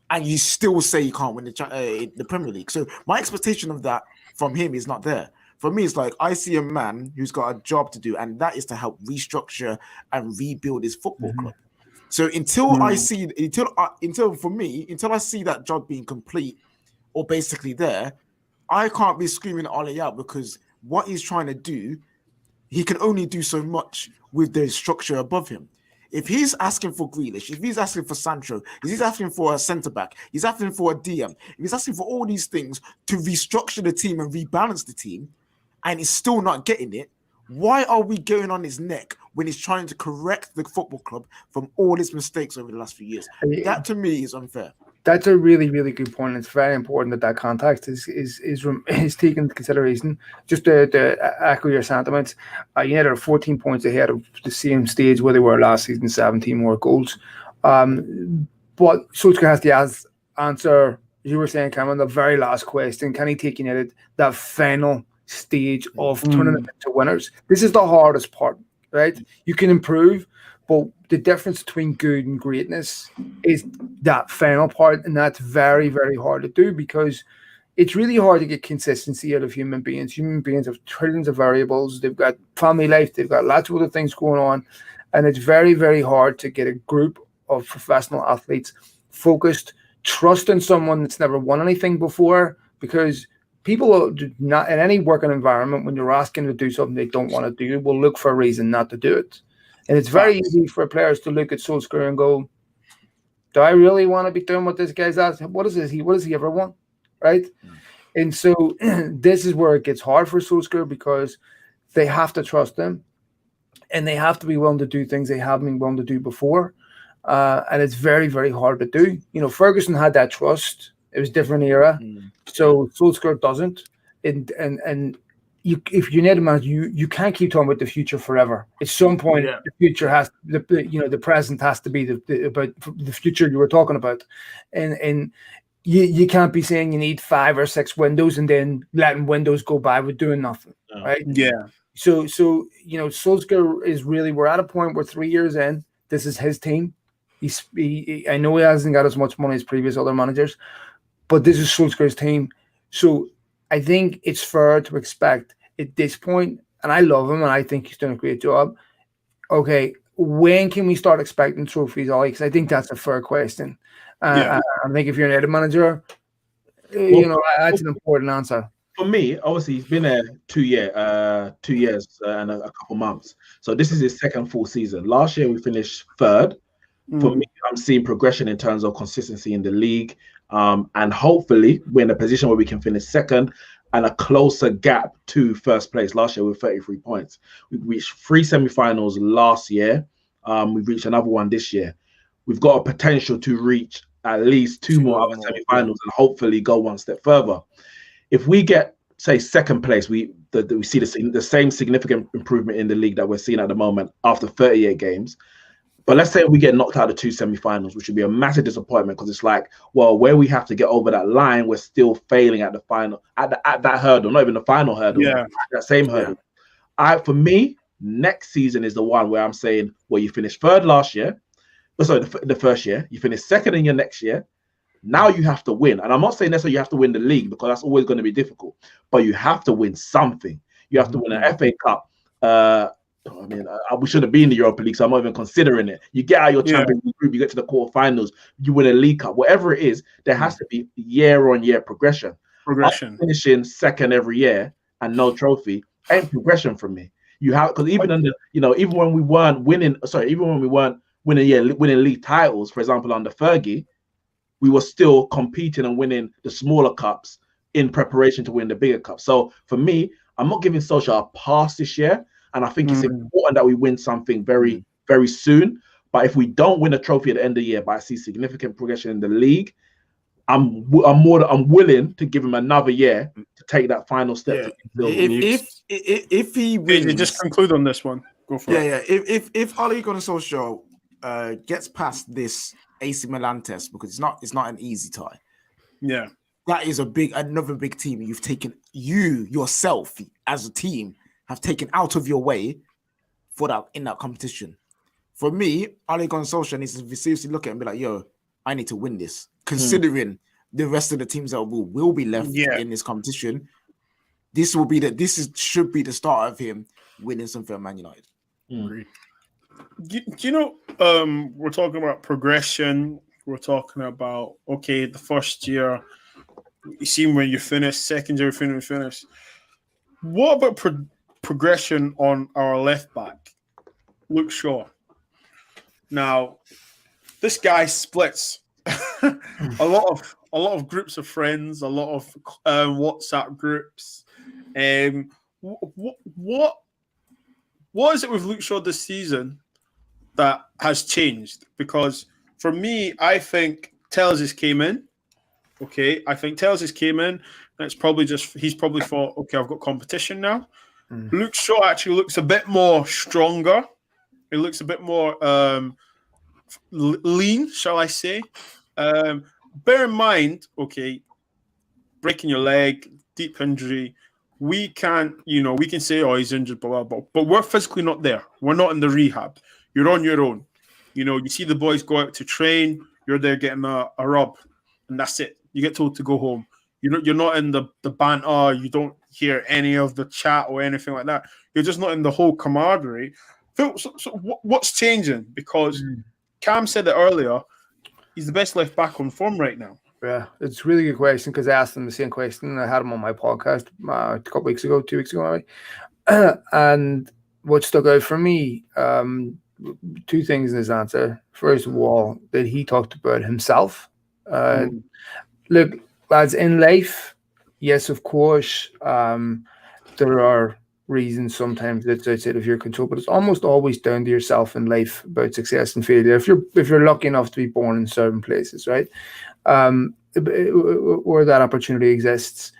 and you still say you can't win the Premier League. So my expectation of that from him is not there. For me, it's like I see a man who's got a job to do, and that is to help restructure and rebuild his football club. So until I see that job being complete or basically there, I can't be screaming Ollie out because what he's trying to do, he can only do so much with the structure above him. If he's asking for Grealish, if he's asking for Sancho, if he's asking for a centre back, he's asking for a DM, if he's asking for all these things to restructure the team and rebalance the team, and he's still not getting it, why are we going on his neck when he's trying to correct the football club from all his mistakes over the last few years? That to me is unfair. That's a really, really good point. It's very important that context is taken into consideration. Just to echo your sentiments, United are 14 points ahead of the same stage where they were last season, 17 more goals. But Solskjaer has to answer, as you were saying, Cameron, the very last question. Can he take United that final stage of turning them into winners? This is the hardest part, right? You can improve, but the difference between good and greatness is that final part, and that's very, very hard to do because it's really hard to get consistency out of human beings. Human beings have trillions of variables. They've got family life. They've got lots of other things going on, and it's very, very hard to get a group of professional athletes focused, trusting someone that's never won anything before, because people do not, in any working environment, when you're asking them to do something they don't want to do, will look for a reason not to do it. And it's very easy for players to look at Solskjaer and go, Do I really want to be doing what this guy's at? What is he? What does he ever want? Right? And so this is where it gets hard for Solskjaer because they have to trust him and they have to be willing to do things they haven't been willing to do before. And it's very, very hard to do. You know, Ferguson had that trust. It was a different era. So Solskjaer doesn't. And you, if you're United manager, you can't keep talking about the future forever. At some point, the future has, the present has to be about the future you were talking about. And you can't be saying you need 5 or 6 windows and then letting windows go by with doing nothing, right? Yeah. So Solskjaer is really, we're at a point where 3 years in, this is his team. I know he hasn't got as much money as previous other managers, but this is Solskjaer's team. So I think it's fair to expect at this point, and I love him and I think he's doing a great job. Okay, when can we start expecting trophies, Ollie? Because I think that's a fair question. I think if you're an United manager, that's an important answer. For me, obviously, he's been there 2 years and a couple months. So this is his second full season. Last year, we finished 3rd. For me, I'm seeing progression in terms of consistency in the league. And hopefully, we're in a position where we can finish 2nd and a closer gap to 1st place. Last year, with 33 points. We reached 3 semi-finals last year. We've reached another one this year. We've got a potential to reach at least 2 more other semi-finals and hopefully go one step further. If we get, say, 2nd place, we see the same significant improvement in the league that we're seeing at the moment after 38 games. But let's say we get knocked out of 2 semi-finals, which would be a massive disappointment because it's like, well, where we have to get over that line, we're still failing at the final, at that hurdle, not even the final hurdle, that same hurdle. For me, next season is the one where I'm saying, well, you finished 3rd last year. Sorry, the first year, you finished 2nd in your next year. Now you have to win. And I'm not saying necessarily you have to win the league because that's always going to be difficult, but you have to win something. You have to win an FA Cup. We should have been in the Europa League, so I'm not even considering it. You get out your Champions League group, you get to the quarterfinals, you win a League Cup, whatever it is, there has to be year-on-year progression. Finishing 2nd every year and no trophy ain't progression for me. You have, because even when we weren't winning league titles, for example, under Fergie, we were still competing and winning the smaller cups in preparation to win the bigger cup. So for me, I'm not giving Solskjaer a pass this year. And I think it's important that we win something very, very soon. But if we don't win a trophy at the end of the year, but I see significant progression in the league, I'm willing to give him another year to take that final step. If he wins, just conclude on this one. Go for it. If Ole Gunnar Solskjaer gets past this AC Milan test, because it's not an easy tie. Yeah, that is another big team. You've taken yourself as a team have taken out of your way for that in that competition. For me, Ole Gunnar Solskjaer needs to seriously look at it and be like, yo, I need to win this. Considering the rest of the teams that will be left in this competition, this should be the start of him winning something at Man United. We're talking about progression. We're talking about, the first year, you see when you finish, second year, finish. What about progression on our left back, Luke Shaw? Now, this guy splits a lot of groups of friends, a lot of WhatsApp groups. What is it with Luke Shaw this season that has changed? Because for me, I think Telles just came in. Okay, I think Telles just came in. And it's probably he's probably thought, okay, I've got competition now. Luke Shaw actually looks a bit more stronger. He looks a bit more lean, shall I say. Bear in mind, breaking your leg, deep injury, we can say, oh, he's injured, blah, blah, blah. But we're physically not there. We're not in the rehab. You're on your own. You see the boys go out to train. You're there getting a rub, and that's it. You get told to go home. You're not in the banter. You don't hear any of the chat or anything like that. You're just not in the whole camaraderie. So what's changing? Because Cam said it earlier. He's the best left back on form right now. Yeah, it's a really good question because I asked him the same question. I had him on my podcast a couple weeks ago, 2 weeks ago, maybe. And what stuck out for me, two things in his answer. First of all, that he talked about himself. Look, lads, in life, yes, of course, there are reasons sometimes that's outside of your control, but it's almost always down to yourself in life about success and failure. If you're lucky enough to be born in certain places, right, where that opportunity exists.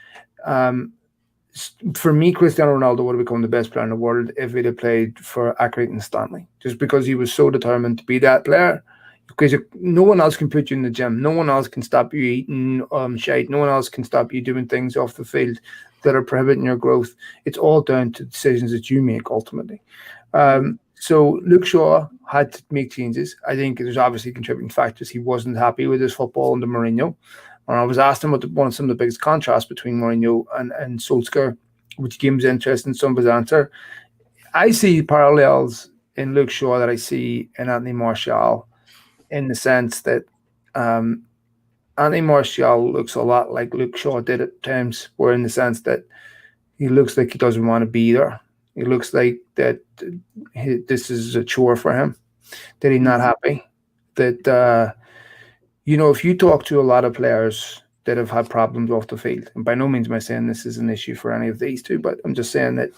For me, Cristiano Ronaldo would have become the best player in the world if he'd have played for Accrington and Stanley, just because he was so determined to be that player. Because no one else can put you in the gym. No one else can stop you eating shite. No one else can stop you doing things off the field that are prohibiting your growth. It's all down to decisions that you make ultimately. So Luke Shaw had to make changes. I think there's obviously contributing factors. He wasn't happy with his football under Mourinho. And I was asked him what one of some of the biggest contrasts between Mourinho and Solskjaer, which gave him interest in some of his answer. I see parallels in Luke Shaw that I see in Anthony Martial, in the sense that Anthony Martial looks a lot like Luke Shaw did at times, where in the sense that he looks like he doesn't want to be there. He looks like that this is a chore for him, that he's not happy. That, if you talk to a lot of players that have had problems off the field, and by no means am I saying this is an issue for any of these two, but I'm just saying that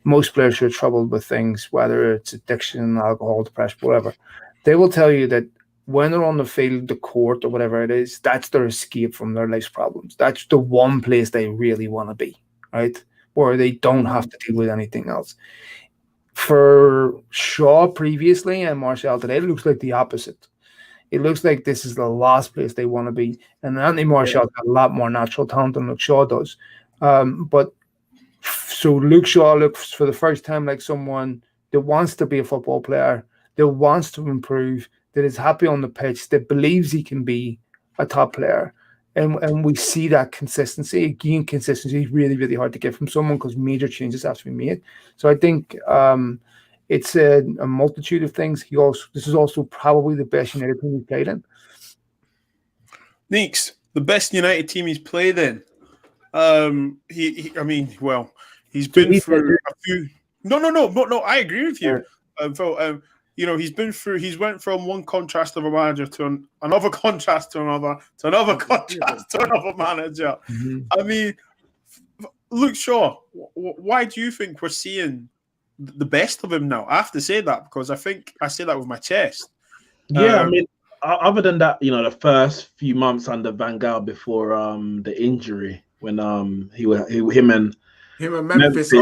most players who are troubled with things, whether it's addiction, alcohol, depression, whatever, they will tell you that when they're on the field, the court, or whatever it is, that's their escape from their life's problems. That's the one place they really want to be, right? Where they don't have to deal with anything else. For Shaw previously and Martial today, it looks like the opposite. It looks like this is the last place they want to be. And Anthony Martial's got a lot more natural talent than Luke Shaw does. So Luke Shaw looks for the first time like someone that wants to be a football player, that wants to improve, that is happy on the pitch, that believes he can be a top player. And we see that consistency. Again, consistency is really, really hard to get from someone because major changes have to be made. So I think it's a multitude of things. This is also probably the best United team he's played in. Neeks, the best United team he's played in. He's been through a few. No. I agree with you. Phil, he's went from one contrast of a manager to another contrast to another contrast to another manager. Mm-hmm. I mean, Luke Shaw, why do you think we're seeing the best of him now? I have to say that because I think I say that with my chest. Yeah, other than that, the first few months under Van Gaal before the injury, when him and Memphis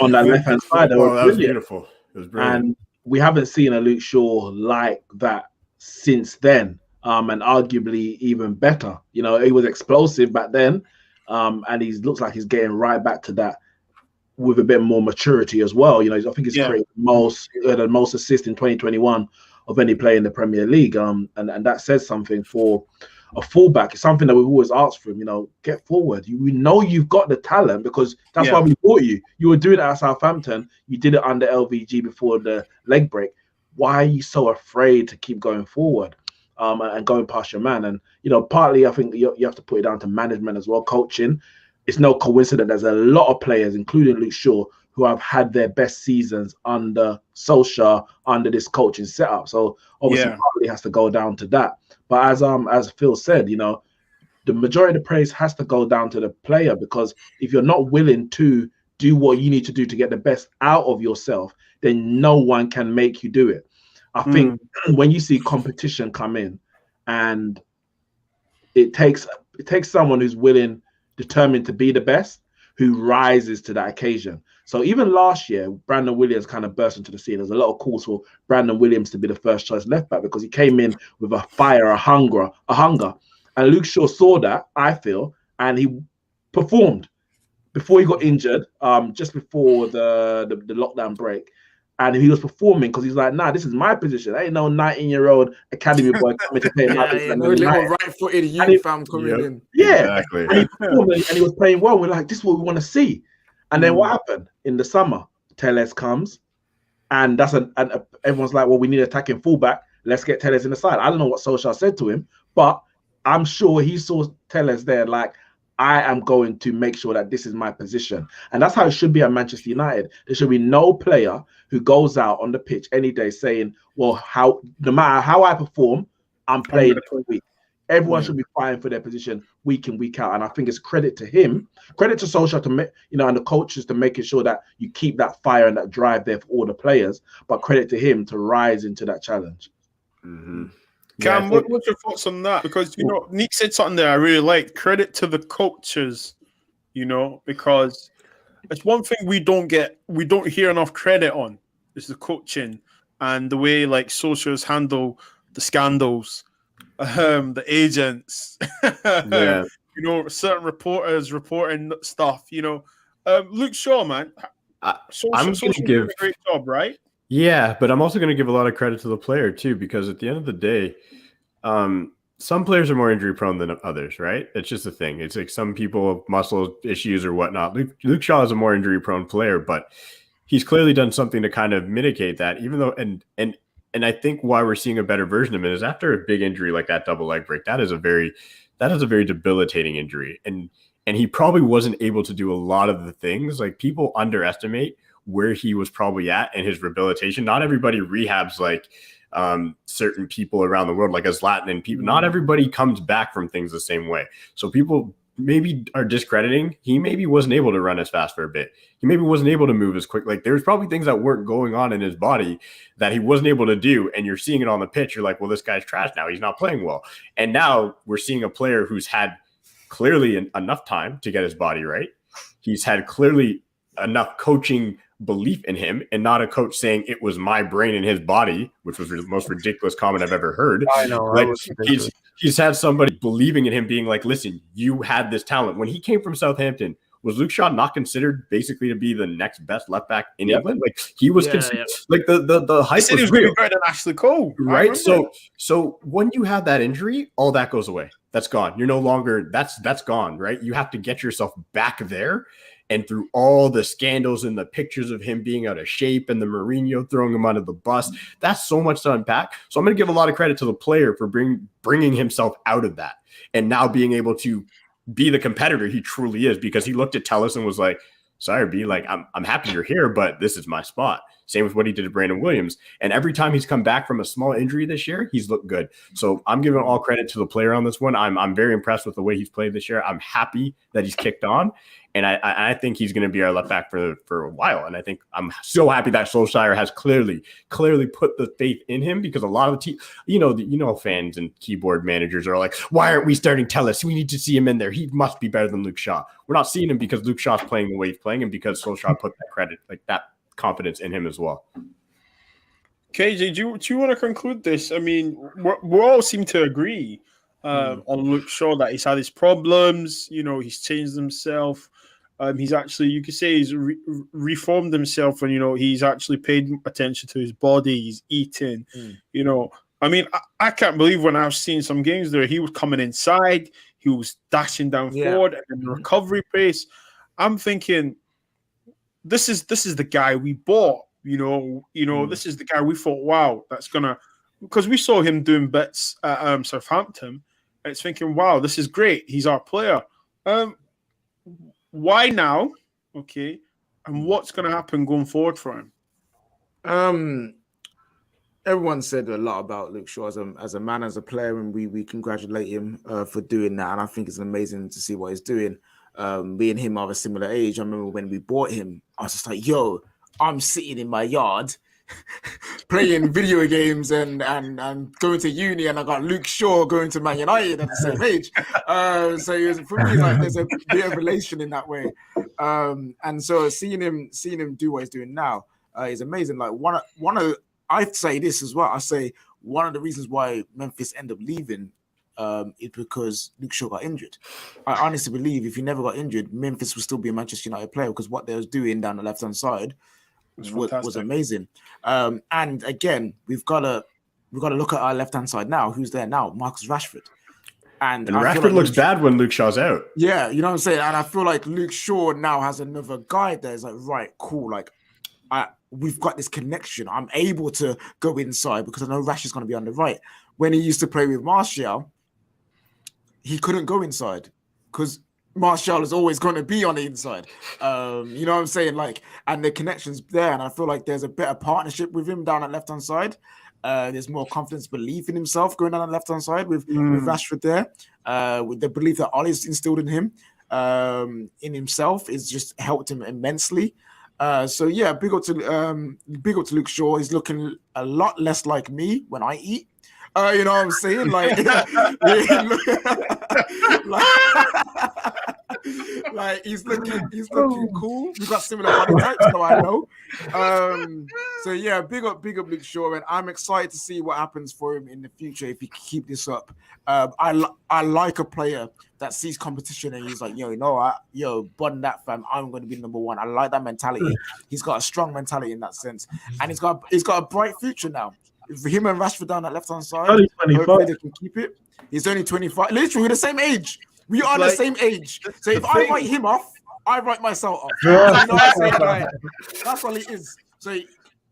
on that left hand side, that was beautiful. It was brilliant. And we haven't seen a Luke Shaw like that since then, and arguably even better. He was explosive back then, and he looks like he's getting right back to that with a bit more maturity as well. I think he's created the most assists in 2021 of any player in the Premier League, and that says something for a fullback. It's something that we've always asked for him. Get forward. We know you've got the talent because that's why we bought you. You were doing it at Southampton. You did it under LVG before the leg break. Why are you so afraid to keep going forward and going past your man? And partly I think you have to put it down to management as well, coaching. It's no coincidence there's a lot of players, including Luke Shaw, who have had their best seasons under Solskjaer, under this coaching setup. So obviously partly has to go down to that. But as Phil said, the majority of the praise has to go down to the player, because if you're not willing to do what you need to do to get the best out of yourself, then no one can make you do it. I think when you see competition come in, and it takes someone who's willing, determined to be the best, who rises to that occasion. So even last year, Brandon Williams kind of burst into the scene. There's a lot of calls for Brandon Williams to be the first choice left back because he came in with a fire, a hunger. And Luke Shaw saw that, I feel, and he performed before he got injured, just before the lockdown break. And he was performing because he's like, nah, this is my position. I ain't no 19-year-old academy boy coming to play my position. No little right-footed youth fam coming in. Yeah, exactly. And he performed and he was playing well. We're like, this is what we want to see. And then what happened in the summer? Telles comes, and everyone's like, well, we need an attacking fullback. Let's get Telles in the side. I don't know what Solskjaer said to him, but I'm sure he saw Telles there like, I am going to make sure that this is my position. And that's how it should be at Manchester United. There should be no player who goes out on the pitch any day saying, well, no matter how I perform, I'm playing every week. Everyone should be fighting for their position week in, week out. And I think it's credit to him, credit to Solskjaer to make, and the coaches to making sure that you keep that fire and that drive there for all the players, but credit to him to rise into that challenge. Mm-hmm. Cam, what's your thoughts on that? Because, Nick said something there I really liked. Credit to the coaches, because it's one thing we don't hear enough credit on is the coaching and the way like Solskjaer's handle the scandals, the agents, certain reporters reporting stuff, Luke Shaw, man. I'm going to give a great job, right? Yeah, but I'm also going to give a lot of credit to the player too, because at the end of the day, some players are more injury prone than others, right? It's just a thing. It's like some people have muscle issues or whatnot. Luke Shaw is a more injury prone player, but he's clearly done something to kind of mitigate that, even though, and I think why we're seeing a better version of it is after a big injury like that double leg break, that is a very debilitating injury. And he probably wasn't able to do a lot of the things. Like, people underestimate where he was probably at in his rehabilitation. Not everybody rehabs like certain people around the world, like Zlatan and people. Not everybody comes back from things the same way. So people maybe are discrediting. He maybe wasn't able to run as fast for a bit. He maybe wasn't able to move as quick. Like, there's probably things that weren't going on in his body that he wasn't able to do. And you're seeing it on the pitch. You're like, well, this guy's trash now. He's not playing well. And now we're seeing a player who's had clearly enough time to get his body right. He's had clearly enough coaching belief in him, and not a coach saying it was my brain in his body, which was the most ridiculous comment I've ever heard. I know. Like, he's had somebody believing in him, being like, listen, you had this talent. When he came from Southampton, was Luke Shaw not considered basically to be the next best left back in England? Like, he was considered like the hype was real. Better than Ashley Cole, right? So when you have that injury, all that goes away. That's gone. You're no longer that's gone, right? You have to get yourself back there. And through all the scandals and the pictures of him being out of shape and the Mourinho throwing him under the bus, that's so much to unpack. So I'm going to give a lot of credit to the player for bringing himself out of that and now being able to be the competitor he truly is, because he looked at Telles and was like, sorry, B, like, I'm happy you're here, but this is my spot. Same with what he did to Brandon Williams. And every time he's come back from a small injury this year, he's looked good. So I'm giving all credit to the player on this one. I'm very impressed with the way he's played this year. I'm happy that he's kicked on. And I think he's going to be our left back for a while. And I think I'm so happy that Solskjaer has clearly put the faith in him, because a lot of the fans and keyboard managers are like, why aren't we starting Telles? We need to see him in there. He must be better than Luke Shaw. We're not seeing him because Luke Shaw's playing the way he's playing, and because Solskjaer put that credit, like that confidence in him as well. KJ, do you want to conclude this? I mean, we all seem to agree on Luke Shaw that he's had his problems. He's changed himself. He's actually, you could say, he's reformed himself, and he's actually paid attention to his body. He's eating. I mean, I can't believe when I was seeing some games there, he was coming inside, he was dashing down forward, and the recovery pace. I'm thinking, this is the guy we bought. This is the guy we thought, wow, that's gonna, because we saw him doing bits at Southampton. And it's thinking, wow, this is great. He's our player. Why now? Okay, and what's going to happen going forward for him? Everyone said a lot about Luke Shaw as a man, as a player, and we congratulate him for doing that. And I think it's amazing to see what he's doing. Me and him are of a similar age. I remember when we bought him, I was just like, yo, I'm sitting in my yard playing video games and going to uni, and I got Luke Shaw going to Man United at the same age. So it was, for me, like, there's a bit of relation in that way. And so seeing him do what he's doing now is amazing. Like, I'd say this as well. I say one of the reasons why Memphis end up leaving is because Luke Shaw got injured. I honestly believe if he never got injured, Memphis would still be a Manchester United player, because what they was doing down the left-hand side was amazing. And again, we've got to look at our left-hand side now. Who's there now? Marcus Rashford. And Rashford looks bad when Luke Shaw's out. Yeah, you know what I'm saying? And I feel like Luke Shaw now has another guy there. It's like, right, cool. Like, we've got this connection. I'm able to go inside because I know Rash is going to be on the right. When he used to play with Martial, he couldn't go inside because Martial is always going to be on the inside. You know what I'm saying? Like, and the connection's there, and I feel like there's a better partnership with him down at left-hand side. There's more confidence, belief in himself going down the left-hand side with Rashford there. With the belief that Ollie's instilled in him, in himself, is just helped him immensely. So yeah, big up to Luke Shaw. He's looking a lot less like me when I eat. You know what I'm saying? Like, like he's looking cool. We've got similar body types, so I know. So yeah, big up Luke Shaw, and I'm excited to see what happens for him in the future if he can keep this up. I like a player that sees competition and he's like, bun that, fam. I'm going to be number one. I like that mentality. He's got a strong mentality in that sense, and he's got a bright future now. For him and Rashford down that left-hand side, hopefully they can keep it. He's only 25. Literally, we're the same age. We are the same age. So if I write him off, I write myself off. You know what I'm saying? Like, that's all it is. So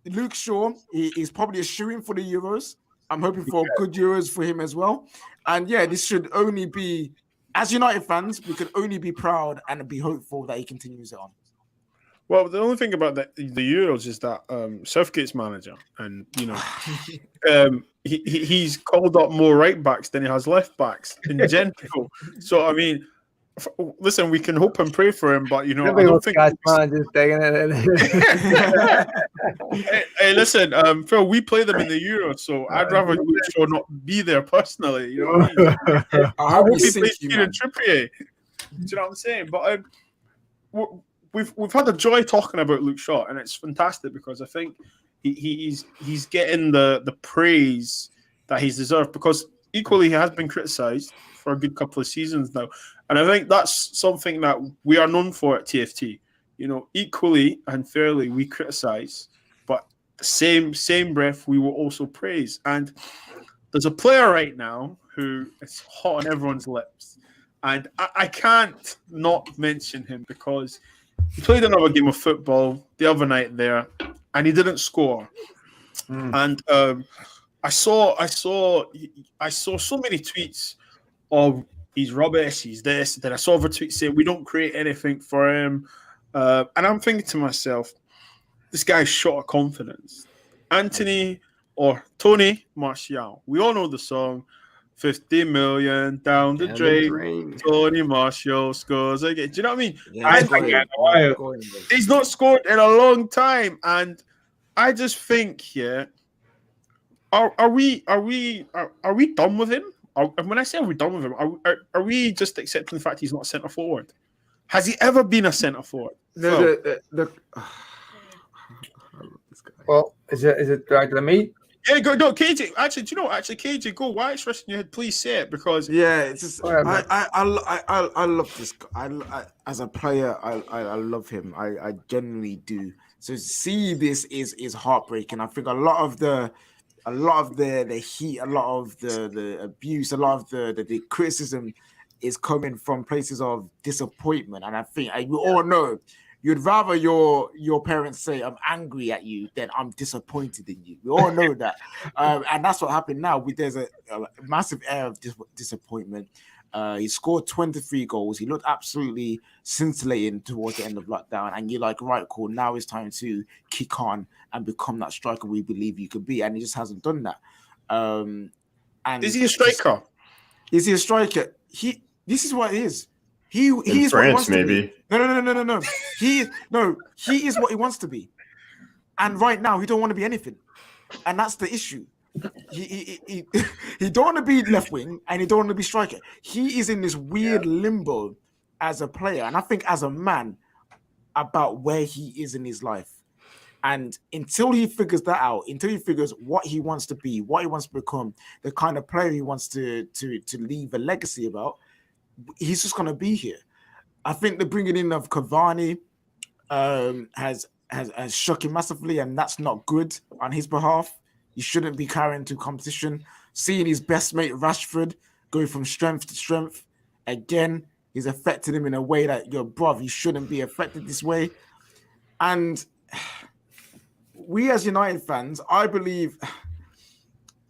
Luke Shaw is probably a shoo-in for the Euros. I'm hoping for good Euros for him as well. And yeah, this should only be, as United fans, we can only be proud and be hopeful that he continues it on. Well, the only thing about the Euros is that Southgate's manager, and he's called up more right backs than he has left backs in general. So I mean, listen, we can hope and pray for him, but I don't think. Hey, listen, Phil, we play them in the Euros, so I'd rather Luke Shaw not be there personally. You know what I mean? I hope he plays Kieran Trippier. Do you know what I'm saying? But We've had a joy talking about Luke Shaw, and it's fantastic because I think he's getting the praise that he's deserved, because equally he has been criticised for a good couple of seasons now, and I think that's something that we are known for at TFT. Equally and fairly we criticise, but the same breath we will also praise. And there's a player right now who is hot on everyone's lips, and I can't not mention him because he played another game of football the other night there, and he didn't score. And I saw so many tweets of he's rubbish, he's this. Then I saw other tweets saying we don't create anything for him, and I'm thinking to myself, this guy's short of confidence. Anthony or Tony Martial, we all know the song. 50 million down the drain. Tony Martial scores again. Do you know what I mean? Yeah, he's not scored in a long time, and I just think, are we done with him? When I say are we done with him, are we just accepting the fact he's not a centre forward? Has he ever been a centre forward? No. Well, is it directed at me? Yeah, go, KJ. Actually, do you know? KJ, go. Why it's resting your head? Please say it, because it's just I love this guy. As a player, I love him. I genuinely do. So see, this is heartbreaking. I think a lot of the heat, a lot of the abuse, a lot of the criticism is coming from places of disappointment. And I think we all know. You'd rather your parents say, I'm angry at you, than I'm disappointed in you. We all know that. And that's what happened now. There's a massive air of disappointment. He scored 23 goals. He looked absolutely scintillating towards the end of lockdown. And you're like, right, cool. Now it's time to kick on and become that striker we believe you could be. And he just hasn't done that. And is he a striker? Is he a striker? This is what it is. He is France, what he wants maybe. To be. No. He is what he wants to be. And right now, he don't want to be anything. And that's the issue. He don't want to be left wing, and he don't want to be striker. He is in this weird limbo as a player, and I think as a man, about where he is in his life. And until he figures that out, until he figures what he wants to be, what he wants to become, the kind of player he wants to leave a legacy about, he's just going to be here. I think the bringing in of Cavani has shook him massively, and that's not good on his behalf. He shouldn't be carrying to competition. Seeing his best mate Rashford going from strength to strength, again, he's affected him in a way that, you shouldn't be affected this way. And we as United fans, I believe,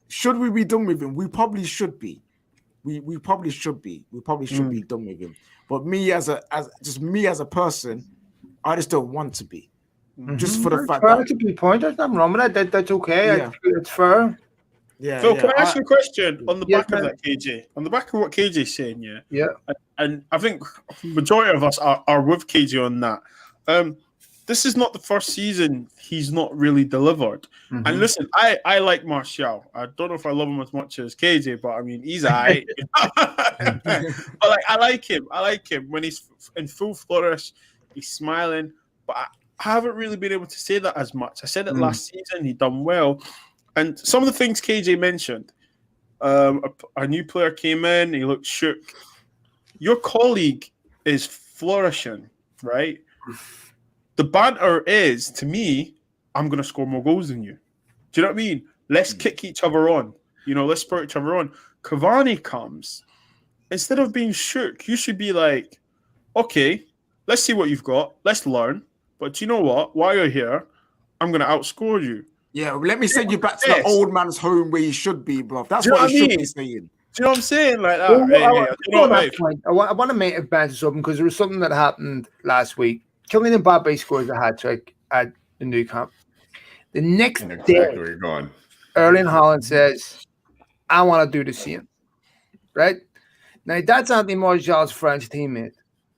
should we be done with him? We probably should be. we probably should be. We probably should be done with him. But me as a person, I just don't want to be. Just for the fact that that's a good point. There's nothing wrong with that. That's okay. Yeah. It's fair. yeah. Phil, yeah, can I ask you a question on the Yes, back of man. that, KJ? On the back of what KJ's saying, yeah? Yeah. And I think majority of us are with KJ on that. This is not the first season he's not really delivered. And listen, I like Martial. I don't know if I love him as much as KJ, but I mean, he's alright. But like, I like him. I like him when he's in full flourish. He's smiling. But I haven't really been able to say that as much. I said it last season. He done well. And some of the things KJ mentioned, a new player came in. He looked shook. Your colleague is flourishing, right? The banter is, to me, I'm going to score more goals than you. Do you know what I mean? Let's kick each other on. Let's spur each other on. Cavani comes. Instead of being shook, you should be like, okay, let's see what you've got. Let's learn. But do you know what? While you're here, I'm going to outscore you. Yeah, let me send you back to the old man's home where you should be, bro. That's Do you know what you what I should mean? be saying. Do you know what I'm saying? Like that. I want to make a advance something because there was something that happened last week. Kylian Mbappe scores a hat trick at the new camp. The next day, where you're going. Erling Haaland says, I want to do the same. Right? Now, that's Anthony Martial's French teammate.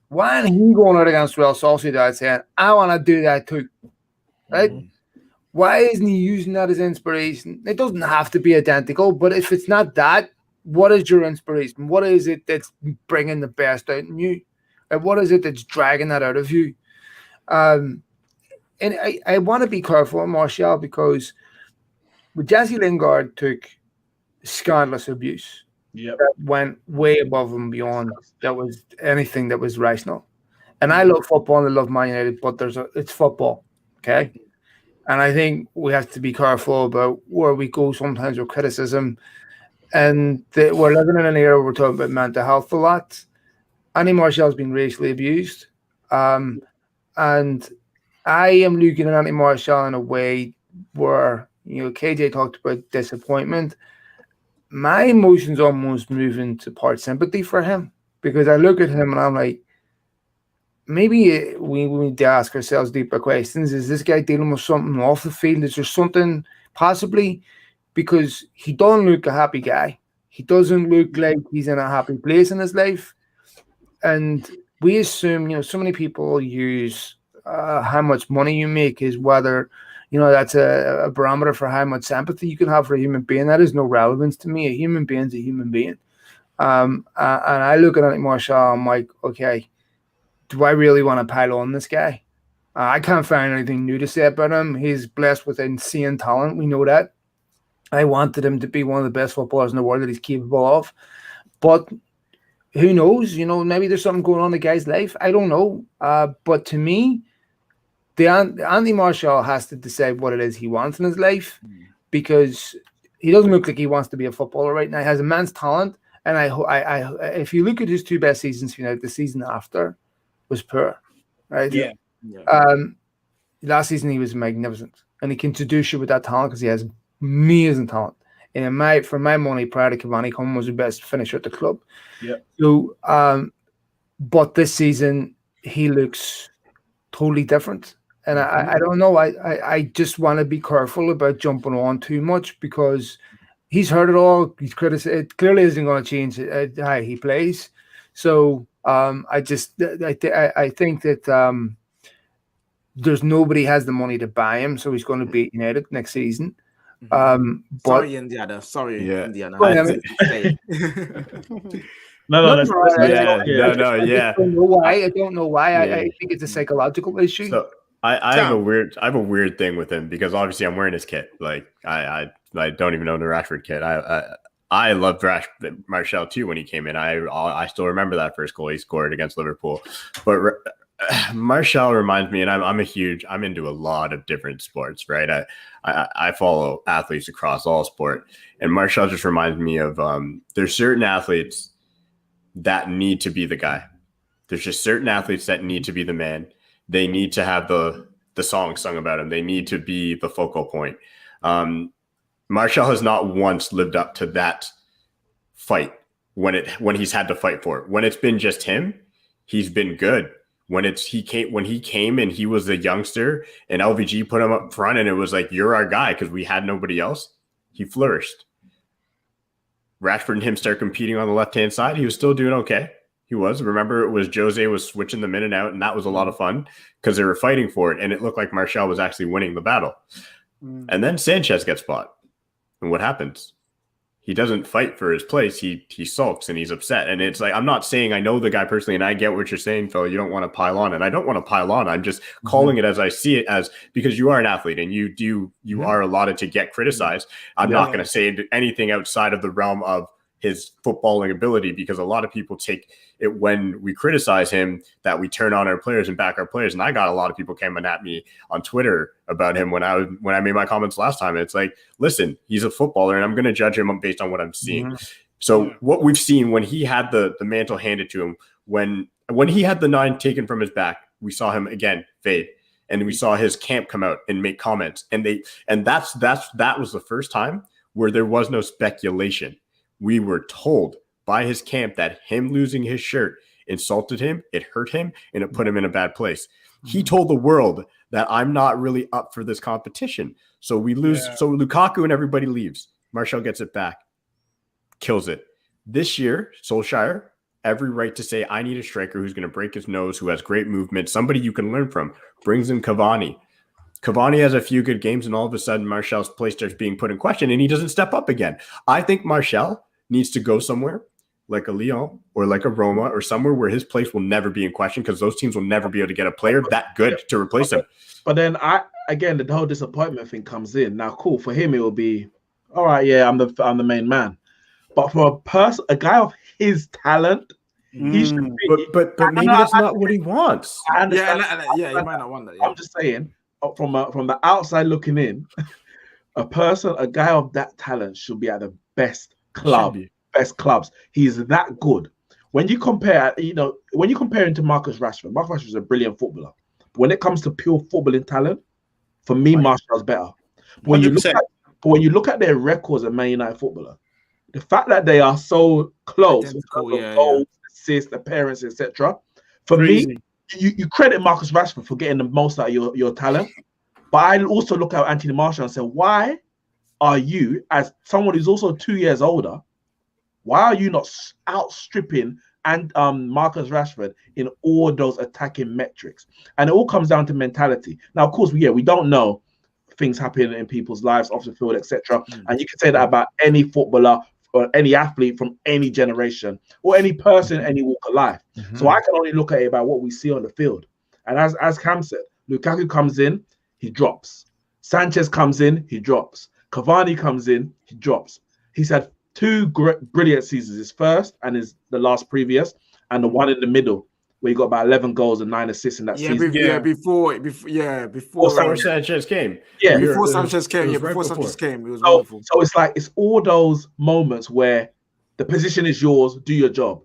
Why isn't he going out against Real Solskjaer saying, I want to do that too? Right? Why isn't he using that as inspiration? It doesn't have to be identical, but if it's not that, what is your inspiration? What is it that's bringing the best out in you? And what is it that's dragging that out of you? And I want to be careful on Martial because Jesse Lingard took scandalous abuse. Yep. That went way above and beyond. That was anything that was rational. And I love football and I love Man United, but it's football, okay? And I think we have to be careful about where we go sometimes with criticism. And we're living in an era where we're talking about mental health a lot. Anthony Martial's been racially abused. And I am looking at Anthony Martial in a way where, KJ talked about disappointment. My emotions almost move into part sympathy for him because I look at him and I'm like, maybe we need to ask ourselves deeper questions. Is this guy dealing with something off the field? Is there something possibly? Because he doesn't look a happy guy. He doesn't look like he's in a happy place in his life. And we assume, so many people use how much money you make is whether, that's a barometer for how much sympathy you can have for a human being. That is no relevance to me. A human being's a human being. And I look at Anthony Martial, I'm like, okay, do I really want to pile on this guy? I can't find anything new to say about him. He's blessed with insane talent. We know that. I wanted him to be one of the best footballers in the world that he's capable of. But who knows? Maybe there's something going on in the guy's life. I don't know. But to me, Anthony Martial has to decide what it is he wants in his life because he doesn't look like he wants to be a footballer right now. He has immense talent. And I if you look at his two best seasons, the season after was poor, right? Yeah. Last season he was magnificent, and he can seduce you with that talent because he has amazing talent. And for my money, prior to Cavani coming, was the best finisher at the club. Yeah. So, but this season he looks totally different, and I don't know. I just want to be careful about jumping on too much because he's heard it all. He's criticized. It clearly isn't going to change how he plays. So. I think that there's nobody has the money to buy him, so he's going to be at United next season. Sorry, Indiana. Indiana. No. I don't know why. I don't know why. Yeah. I think it's a psychological issue. So I have a weird thing with him because obviously I'm wearing his kit. Like I don't even own the Rashford kit. I loved Martial too when he came in. I still remember that first goal he scored against Liverpool. But Martial reminds me, and I'm into a lot of different sports, right? I follow athletes across all sport, and Martial just reminds me of there's certain athletes that need to be the guy. There's just certain athletes that need to be the man. They need to have the song sung about him. They need to be the focal point. Martial has not once lived up to that fight when he's had to fight for it. When it's been just him, he's been good. When he came and he was a youngster and LVG put him up front and it was like, you're our guy because we had nobody else, he flourished. Rashford and him start competing on the left-hand side. He was still doing okay. He was. Remember, it was Jose was switching them in and out, and that was a lot of fun because they were fighting for it, and it looked like Martial was actually winning the battle. And then Sanchez gets bought. And what happens? He doesn't fight for his place. He sulks and he's upset. And it's like, I'm not saying I know the guy personally, and I get what you're saying, Phil. You don't want to pile on. And I don't want to pile on. I'm just calling it as I see it, as because you are an athlete and you are allotted to get criticized. I'm not going to say anything outside of the realm of his footballing ability, because a lot of people take it when we criticize him that we turn on our players and back our players. And I got a lot of people coming at me on Twitter about him when I made my comments last time. It's like, listen, he's a footballer and I'm going to judge him based on what I'm seeing. So what we've seen when he had the mantle handed to him, when he had the 9 taken from his back, we saw him again fade. And we saw his camp come out and make comments. And that was the first time where there was no speculation. We were told by his camp that him losing his shirt insulted him, it hurt him, and it put him in a bad place. He told the world that I'm not really up for this competition. So we lose. Yeah. So Lukaku and everybody leaves. Martial gets it back, kills it. This year, Solskjaer, every right to say, I need a striker who's going to break his nose, who has great movement, somebody you can learn from. Brings in Cavani. Cavani has a few good games, and all of a sudden Martial's place starts being put in question, and he doesn't step up again. I think Martial needs to go somewhere like a Lyon or like a Roma or somewhere where his place will never be in question, because those teams will never be able to get a player that good to replace him. But then the whole disappointment thing comes in. Now, cool, for him it will be all right. Yeah, I'm the main man. But for a guy of his talent, he should be. But maybe that's not what he wants. Yeah, he might not want that. Yeah. I'm just saying, from the outside looking in, a guy of that talent should be at the best clubs. He's that good. When you compare him to Marcus Rashford is a brilliant footballer. But when it comes to pure footballing talent, for me, Martial's better. When you look at their records as Man United footballer, the fact that they are so close, goals, assists, appearances, etc. For me, you credit Marcus Rashford for getting the most out of your talent. But I also look at Anthony Martial and say, why are you, as someone who's also 2 years older, why are you not outstripping Marcus Rashford in all those attacking metrics? And it all comes down to mentality. Now, of course, we don't know things happen in people's lives off the field, etc. And you can say that about any footballer or any athlete from any generation or any person, any walk of life. So I can only look at it about what we see on the field. And as Cam said, Lukaku comes in, he drops. Sanchez comes in, he drops. Cavani comes in, he drops. He's had 2 brilliant seasons, his first and the last previous, and the one in the middle where he got about 11 goals and 9 assists in that season. Before Sanchez came. Before Sanchez came, it was wonderful. So it's all those moments where the position is yours, do your job.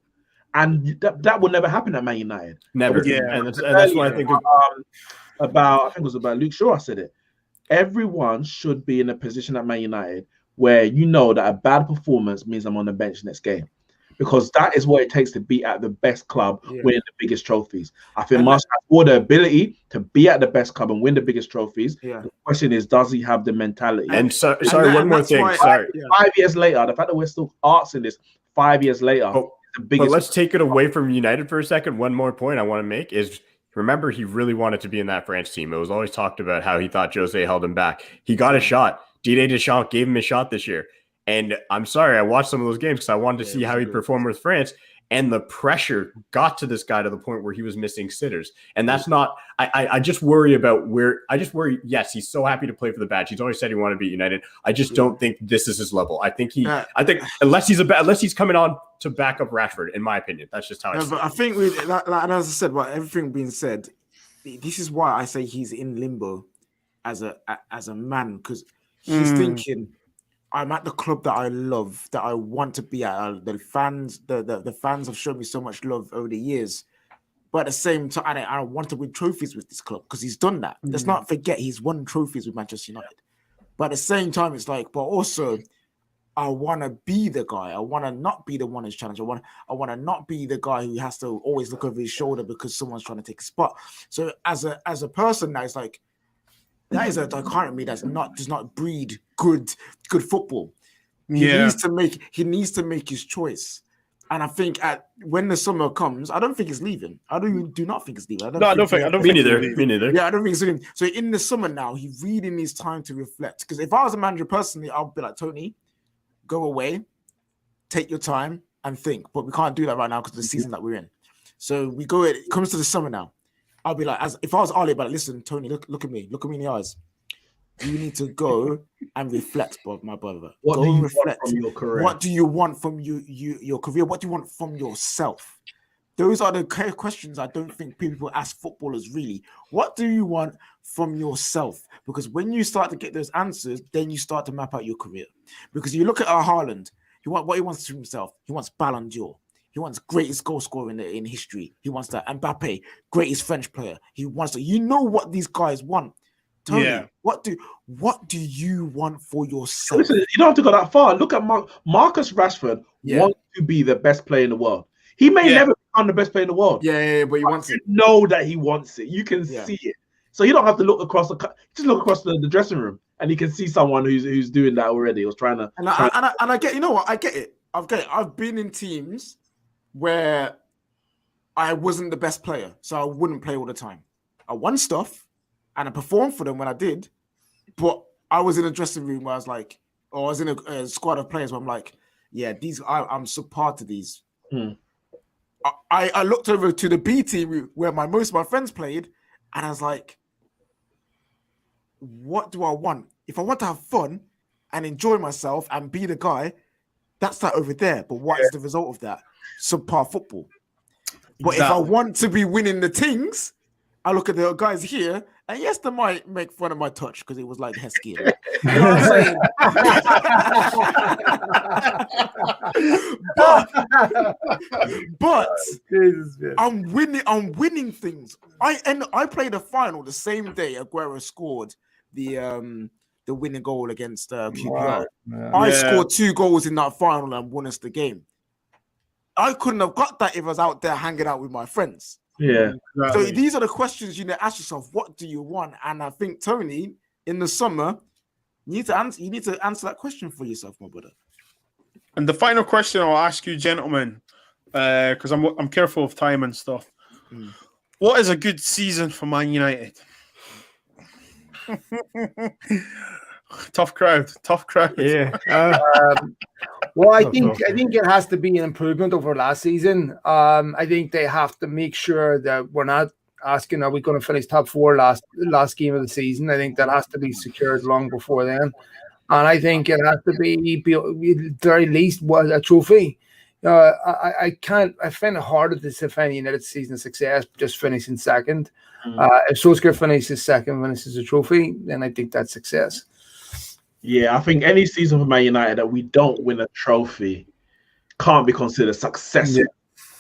And that will never happen at Man United. Never. And that's why I think I think it was about Luke Shaw, I said it. Everyone should be in a position at Man United where you know that a bad performance means I'm on the bench next game, because that is what it takes to be at the best club, winning the biggest trophies. I think Martial has all the ability to be at the best club and win the biggest trophies. The question is, does he have the mentality? And one more thing. 5 years later, the fact that we're still asking this 5 years later. But let's take it away from United for a second. One more point I want to make is, remember, he really wanted to be in that France team. It was always talked about how he thought Jose held him back. He got a shot. Didier Deschamps gave him a shot this year. And I'm sorry, I watched some of those games because I wanted to see how he'd perform with France. And the pressure got to this guy to the point where he was missing sitters. And that's not – I just worry about yes, he's so happy to play for the badge. He's always said he wanted to be United. I just don't think this is his level. I think unless he's coming on to back up Rashford, in my opinion. That's just how I see it. I think, and as I said, but everything being said, this is why I say he's in limbo as a man, because he's thinking, I'm at the club that I love, that I want to be at. The fans have shown me so much love over the years. But at the same time, I want to win trophies with this club, because he's done that. Let's not forget he's won trophies with Manchester United. But at the same time, it's like, but also, I want to be the guy. I want to not be the one who's challenged. I want to not be the guy who has to always look over his shoulder because someone's trying to take a spot. So as a person, that's like, that is a dichotomy does not breed good football. He needs to make his choice. And I think when the summer comes, I don't think he's leaving. I do not think he's leaving. I don't think me neither. Yeah, I don't think he's leaving. So in the summer now, he really needs time to reflect. Because if I was a manager personally, I'll be like, Tony, go away, take your time and think. But we can't do that right now because of the season that we're in. So it comes to the summer now. I'll be like, if I was Ali, but listen, Tony, look at me in the eyes. You need to go and reflect, my brother. What go do you reflect. want from your career? What do you want from your career? What do you want from yourself? Those are the questions I don't think people ask footballers really. What do you want from yourself? Because when you start to get those answers, then you start to map out your career. Because you look at Haaland, what he wants to himself. He wants Ballon d'Or. He wants greatest goal scorer in history. He wants that. Mbappe, greatest French player. He wants that. You know what these guys want. Tony, what do you want for yourself? Listen, you don't have to go that far. Look at Marcus Rashford wants to be the best player in the world. He may never become the best player in the world. Yeah, but he wants it. Know that he wants it. You can see it. So you don't have to look across just look across the dressing room, and you can see someone who's doing that already. Was trying to. I get. You know what? I get it. I've been in teams where I wasn't the best player, so I wouldn't play all the time. I won stuff. And I performed for them when I did, but I was in a dressing room where I was like, or I was in a squad of players where I'm like, yeah, I'm subpar to these. I looked over to the B team where most of my friends played, and I was like, what do I want? If I want to have fun and enjoy myself and be the guy, that's that over there. But what is the result of that? Subpar football. But if I want to be winning the things, I look at the guys here, and yes, they might make fun of my touch because it was like Heskey. You know what I'm saying? but I'm winning things. I played a final the same day Aguero scored the winning goal against QPR. Wow. I scored 2 goals in that final and won us the game. I couldn't have got that if I was out there hanging out with my friends. Yeah. Exactly. So these are the questions you need to ask yourself. What do you want? And I think, Tony, in the summer, you need to answer that question for yourself, my brother. And the final question I'll ask you, gentlemen, because I'm careful of time and stuff. What is a good season for Man United? Tough crowd. Yeah. Well, I think it has to be an improvement over last season. I think they have to make sure that we're not asking, are we going to finish top 4 last game of the season? I think that has to be secured long before then. And I think it has to be at the very least a trophy. I find it harder to defend United's season success just finishing second. If Solskjaer finishes second, finishes a trophy, then I think that's success. Yeah, I think any season for Man United that we don't win a trophy can't be considered successful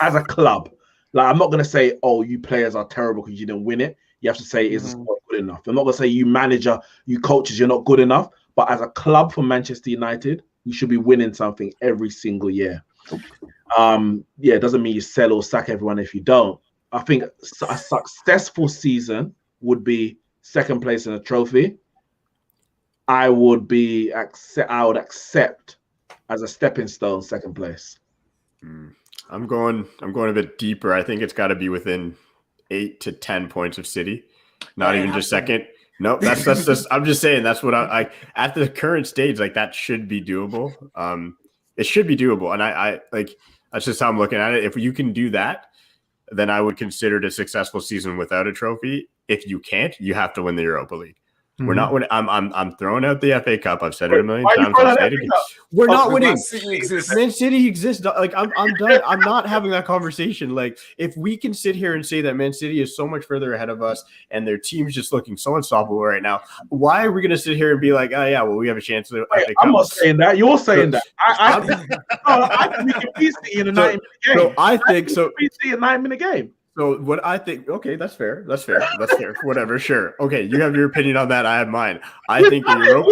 as a club. Like, I'm not going to say, oh, you players are terrible because you didn't win it. You have to say, is the squad good enough? I'm not going to say you manager, you coaches, you're not good enough. But as a club for Manchester United, you should be winning something every single year. It doesn't mean you sell or sack everyone if you don't. I think a successful season would be second place in a trophy. I would accept as a stepping stone second place. I'm going a bit deeper. I think it's got to be within 8 to 10 points of City, not even just second. No, that's just. I'm just saying that's what I at the current stage, like, that should be doable. It should be doable, and I like that's just how I'm looking at it. If you can do that, then I would consider it a successful season without a trophy. If you can't, you have to win the Europa League. We're not winning. I'm throwing out the FA Cup. I've said it a million times. We're not winning. Man City exists. Like, I'm done. I'm not having that conversation. Like, if we can sit here and say that Man City is so much further ahead of us and their team's just looking so unstoppable right now, why are we going to sit here and be like, oh yeah, well, we have a chance to? I'm not saying that. You're saying that. I think we can beat City in a 9-minute game. So I think so. Beat City in a 9-minute game. So what I think, okay, that's fair. Whatever, sure. Okay, you have your opinion on that. I have mine. I think the Europa.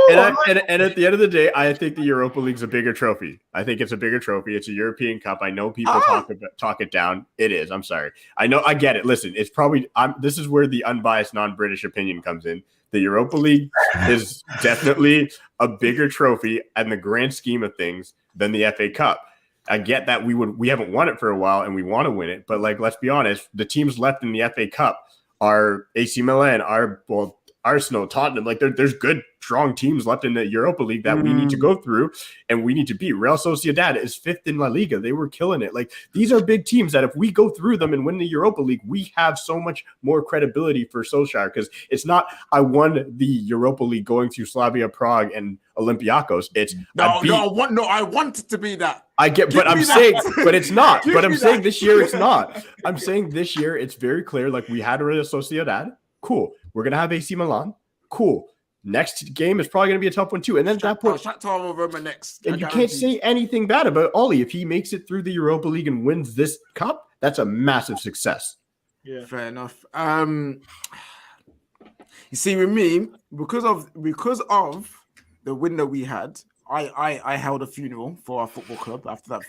And at the end of the day, I think the Europa League's a bigger trophy. I think it's a bigger trophy. It's a European Cup. I know people talk it down. It is. I'm sorry. I know. I get it. Listen, it's probably. This is where the unbiased, non-British opinion comes in. The Europa League is definitely a bigger trophy in the grand scheme of things than the FA Cup. I get that we haven't won it for a while and we want to win it, but like, let's be honest, the teams left in the FA Cup are AC Milan, Arsenal, Tottenham. Like there's good, strong teams left in the Europa League that we need to go through and we need to beat. Real Sociedad is 5th in La Liga. They were killing it. Like these are big teams that if we go through them and win the Europa League, we have so much more credibility for Solskjaer because it's not I won the Europa League going through Slavia Prague and Olympiacos. It's I want it to be that. I get, but I'm saying, but it's not. But I'm saying this year it's not. I'm saying this year it's very clear. Like we had Real Sociedad, cool. We're gonna have AC Milan, cool. Next game is probably gonna be a tough one too. And then at that point, Shakhtar over next. And you can't say anything bad about Ollie if he makes it through the Europa League and wins this cup. That's a massive success. Yeah, fair enough. You see, with me, because of the window we had. I held a funeral for our football club after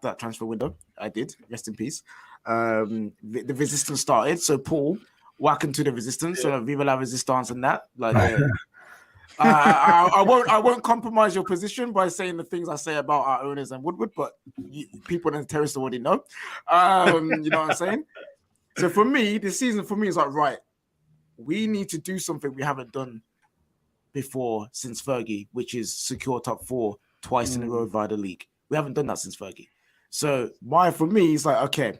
that transfer window. I did. Rest in peace. The resistance started. So Paul, welcome to the resistance. So Viva la Resistance and that. Like, I won't compromise your position by saying the things I say about our owners and Woodward, but people in the terrace already know. You know what I'm saying? So for me, this season for me is like, right, we need to do something we haven't done before since Fergie, which is secure top 4 twice in a row via the league. We haven't done that since Fergie. So for me, it's like, okay,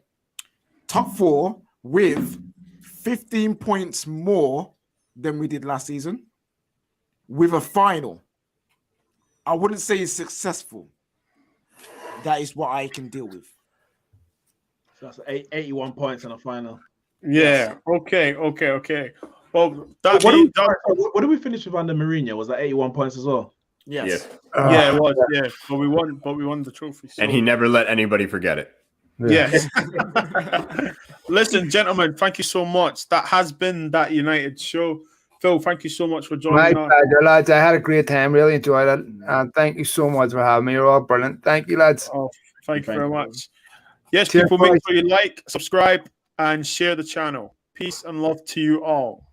top 4 with 15 points more than we did last season with a final. I wouldn't say it's successful. That is what I can deal with. So that's 81 points in a final. Yeah. Okay. Well, what did we finish with under Mourinho? Was that 81 points as well? Yes. Yeah, it was. Yeah, but we won the trophy. So. And he never let anybody forget it. Yes. Listen, gentlemen, thank you so much. That has been That United Show. Phil, thank you so much for joining us. Pleasure, lads. I had a great time. Really enjoyed it. And thank you so much for having me. You're all brilliant. Thank you, lads. Oh, thank you very much. Yes, cheers, people, make sure you like, subscribe, and share the channel. Peace and love to you all.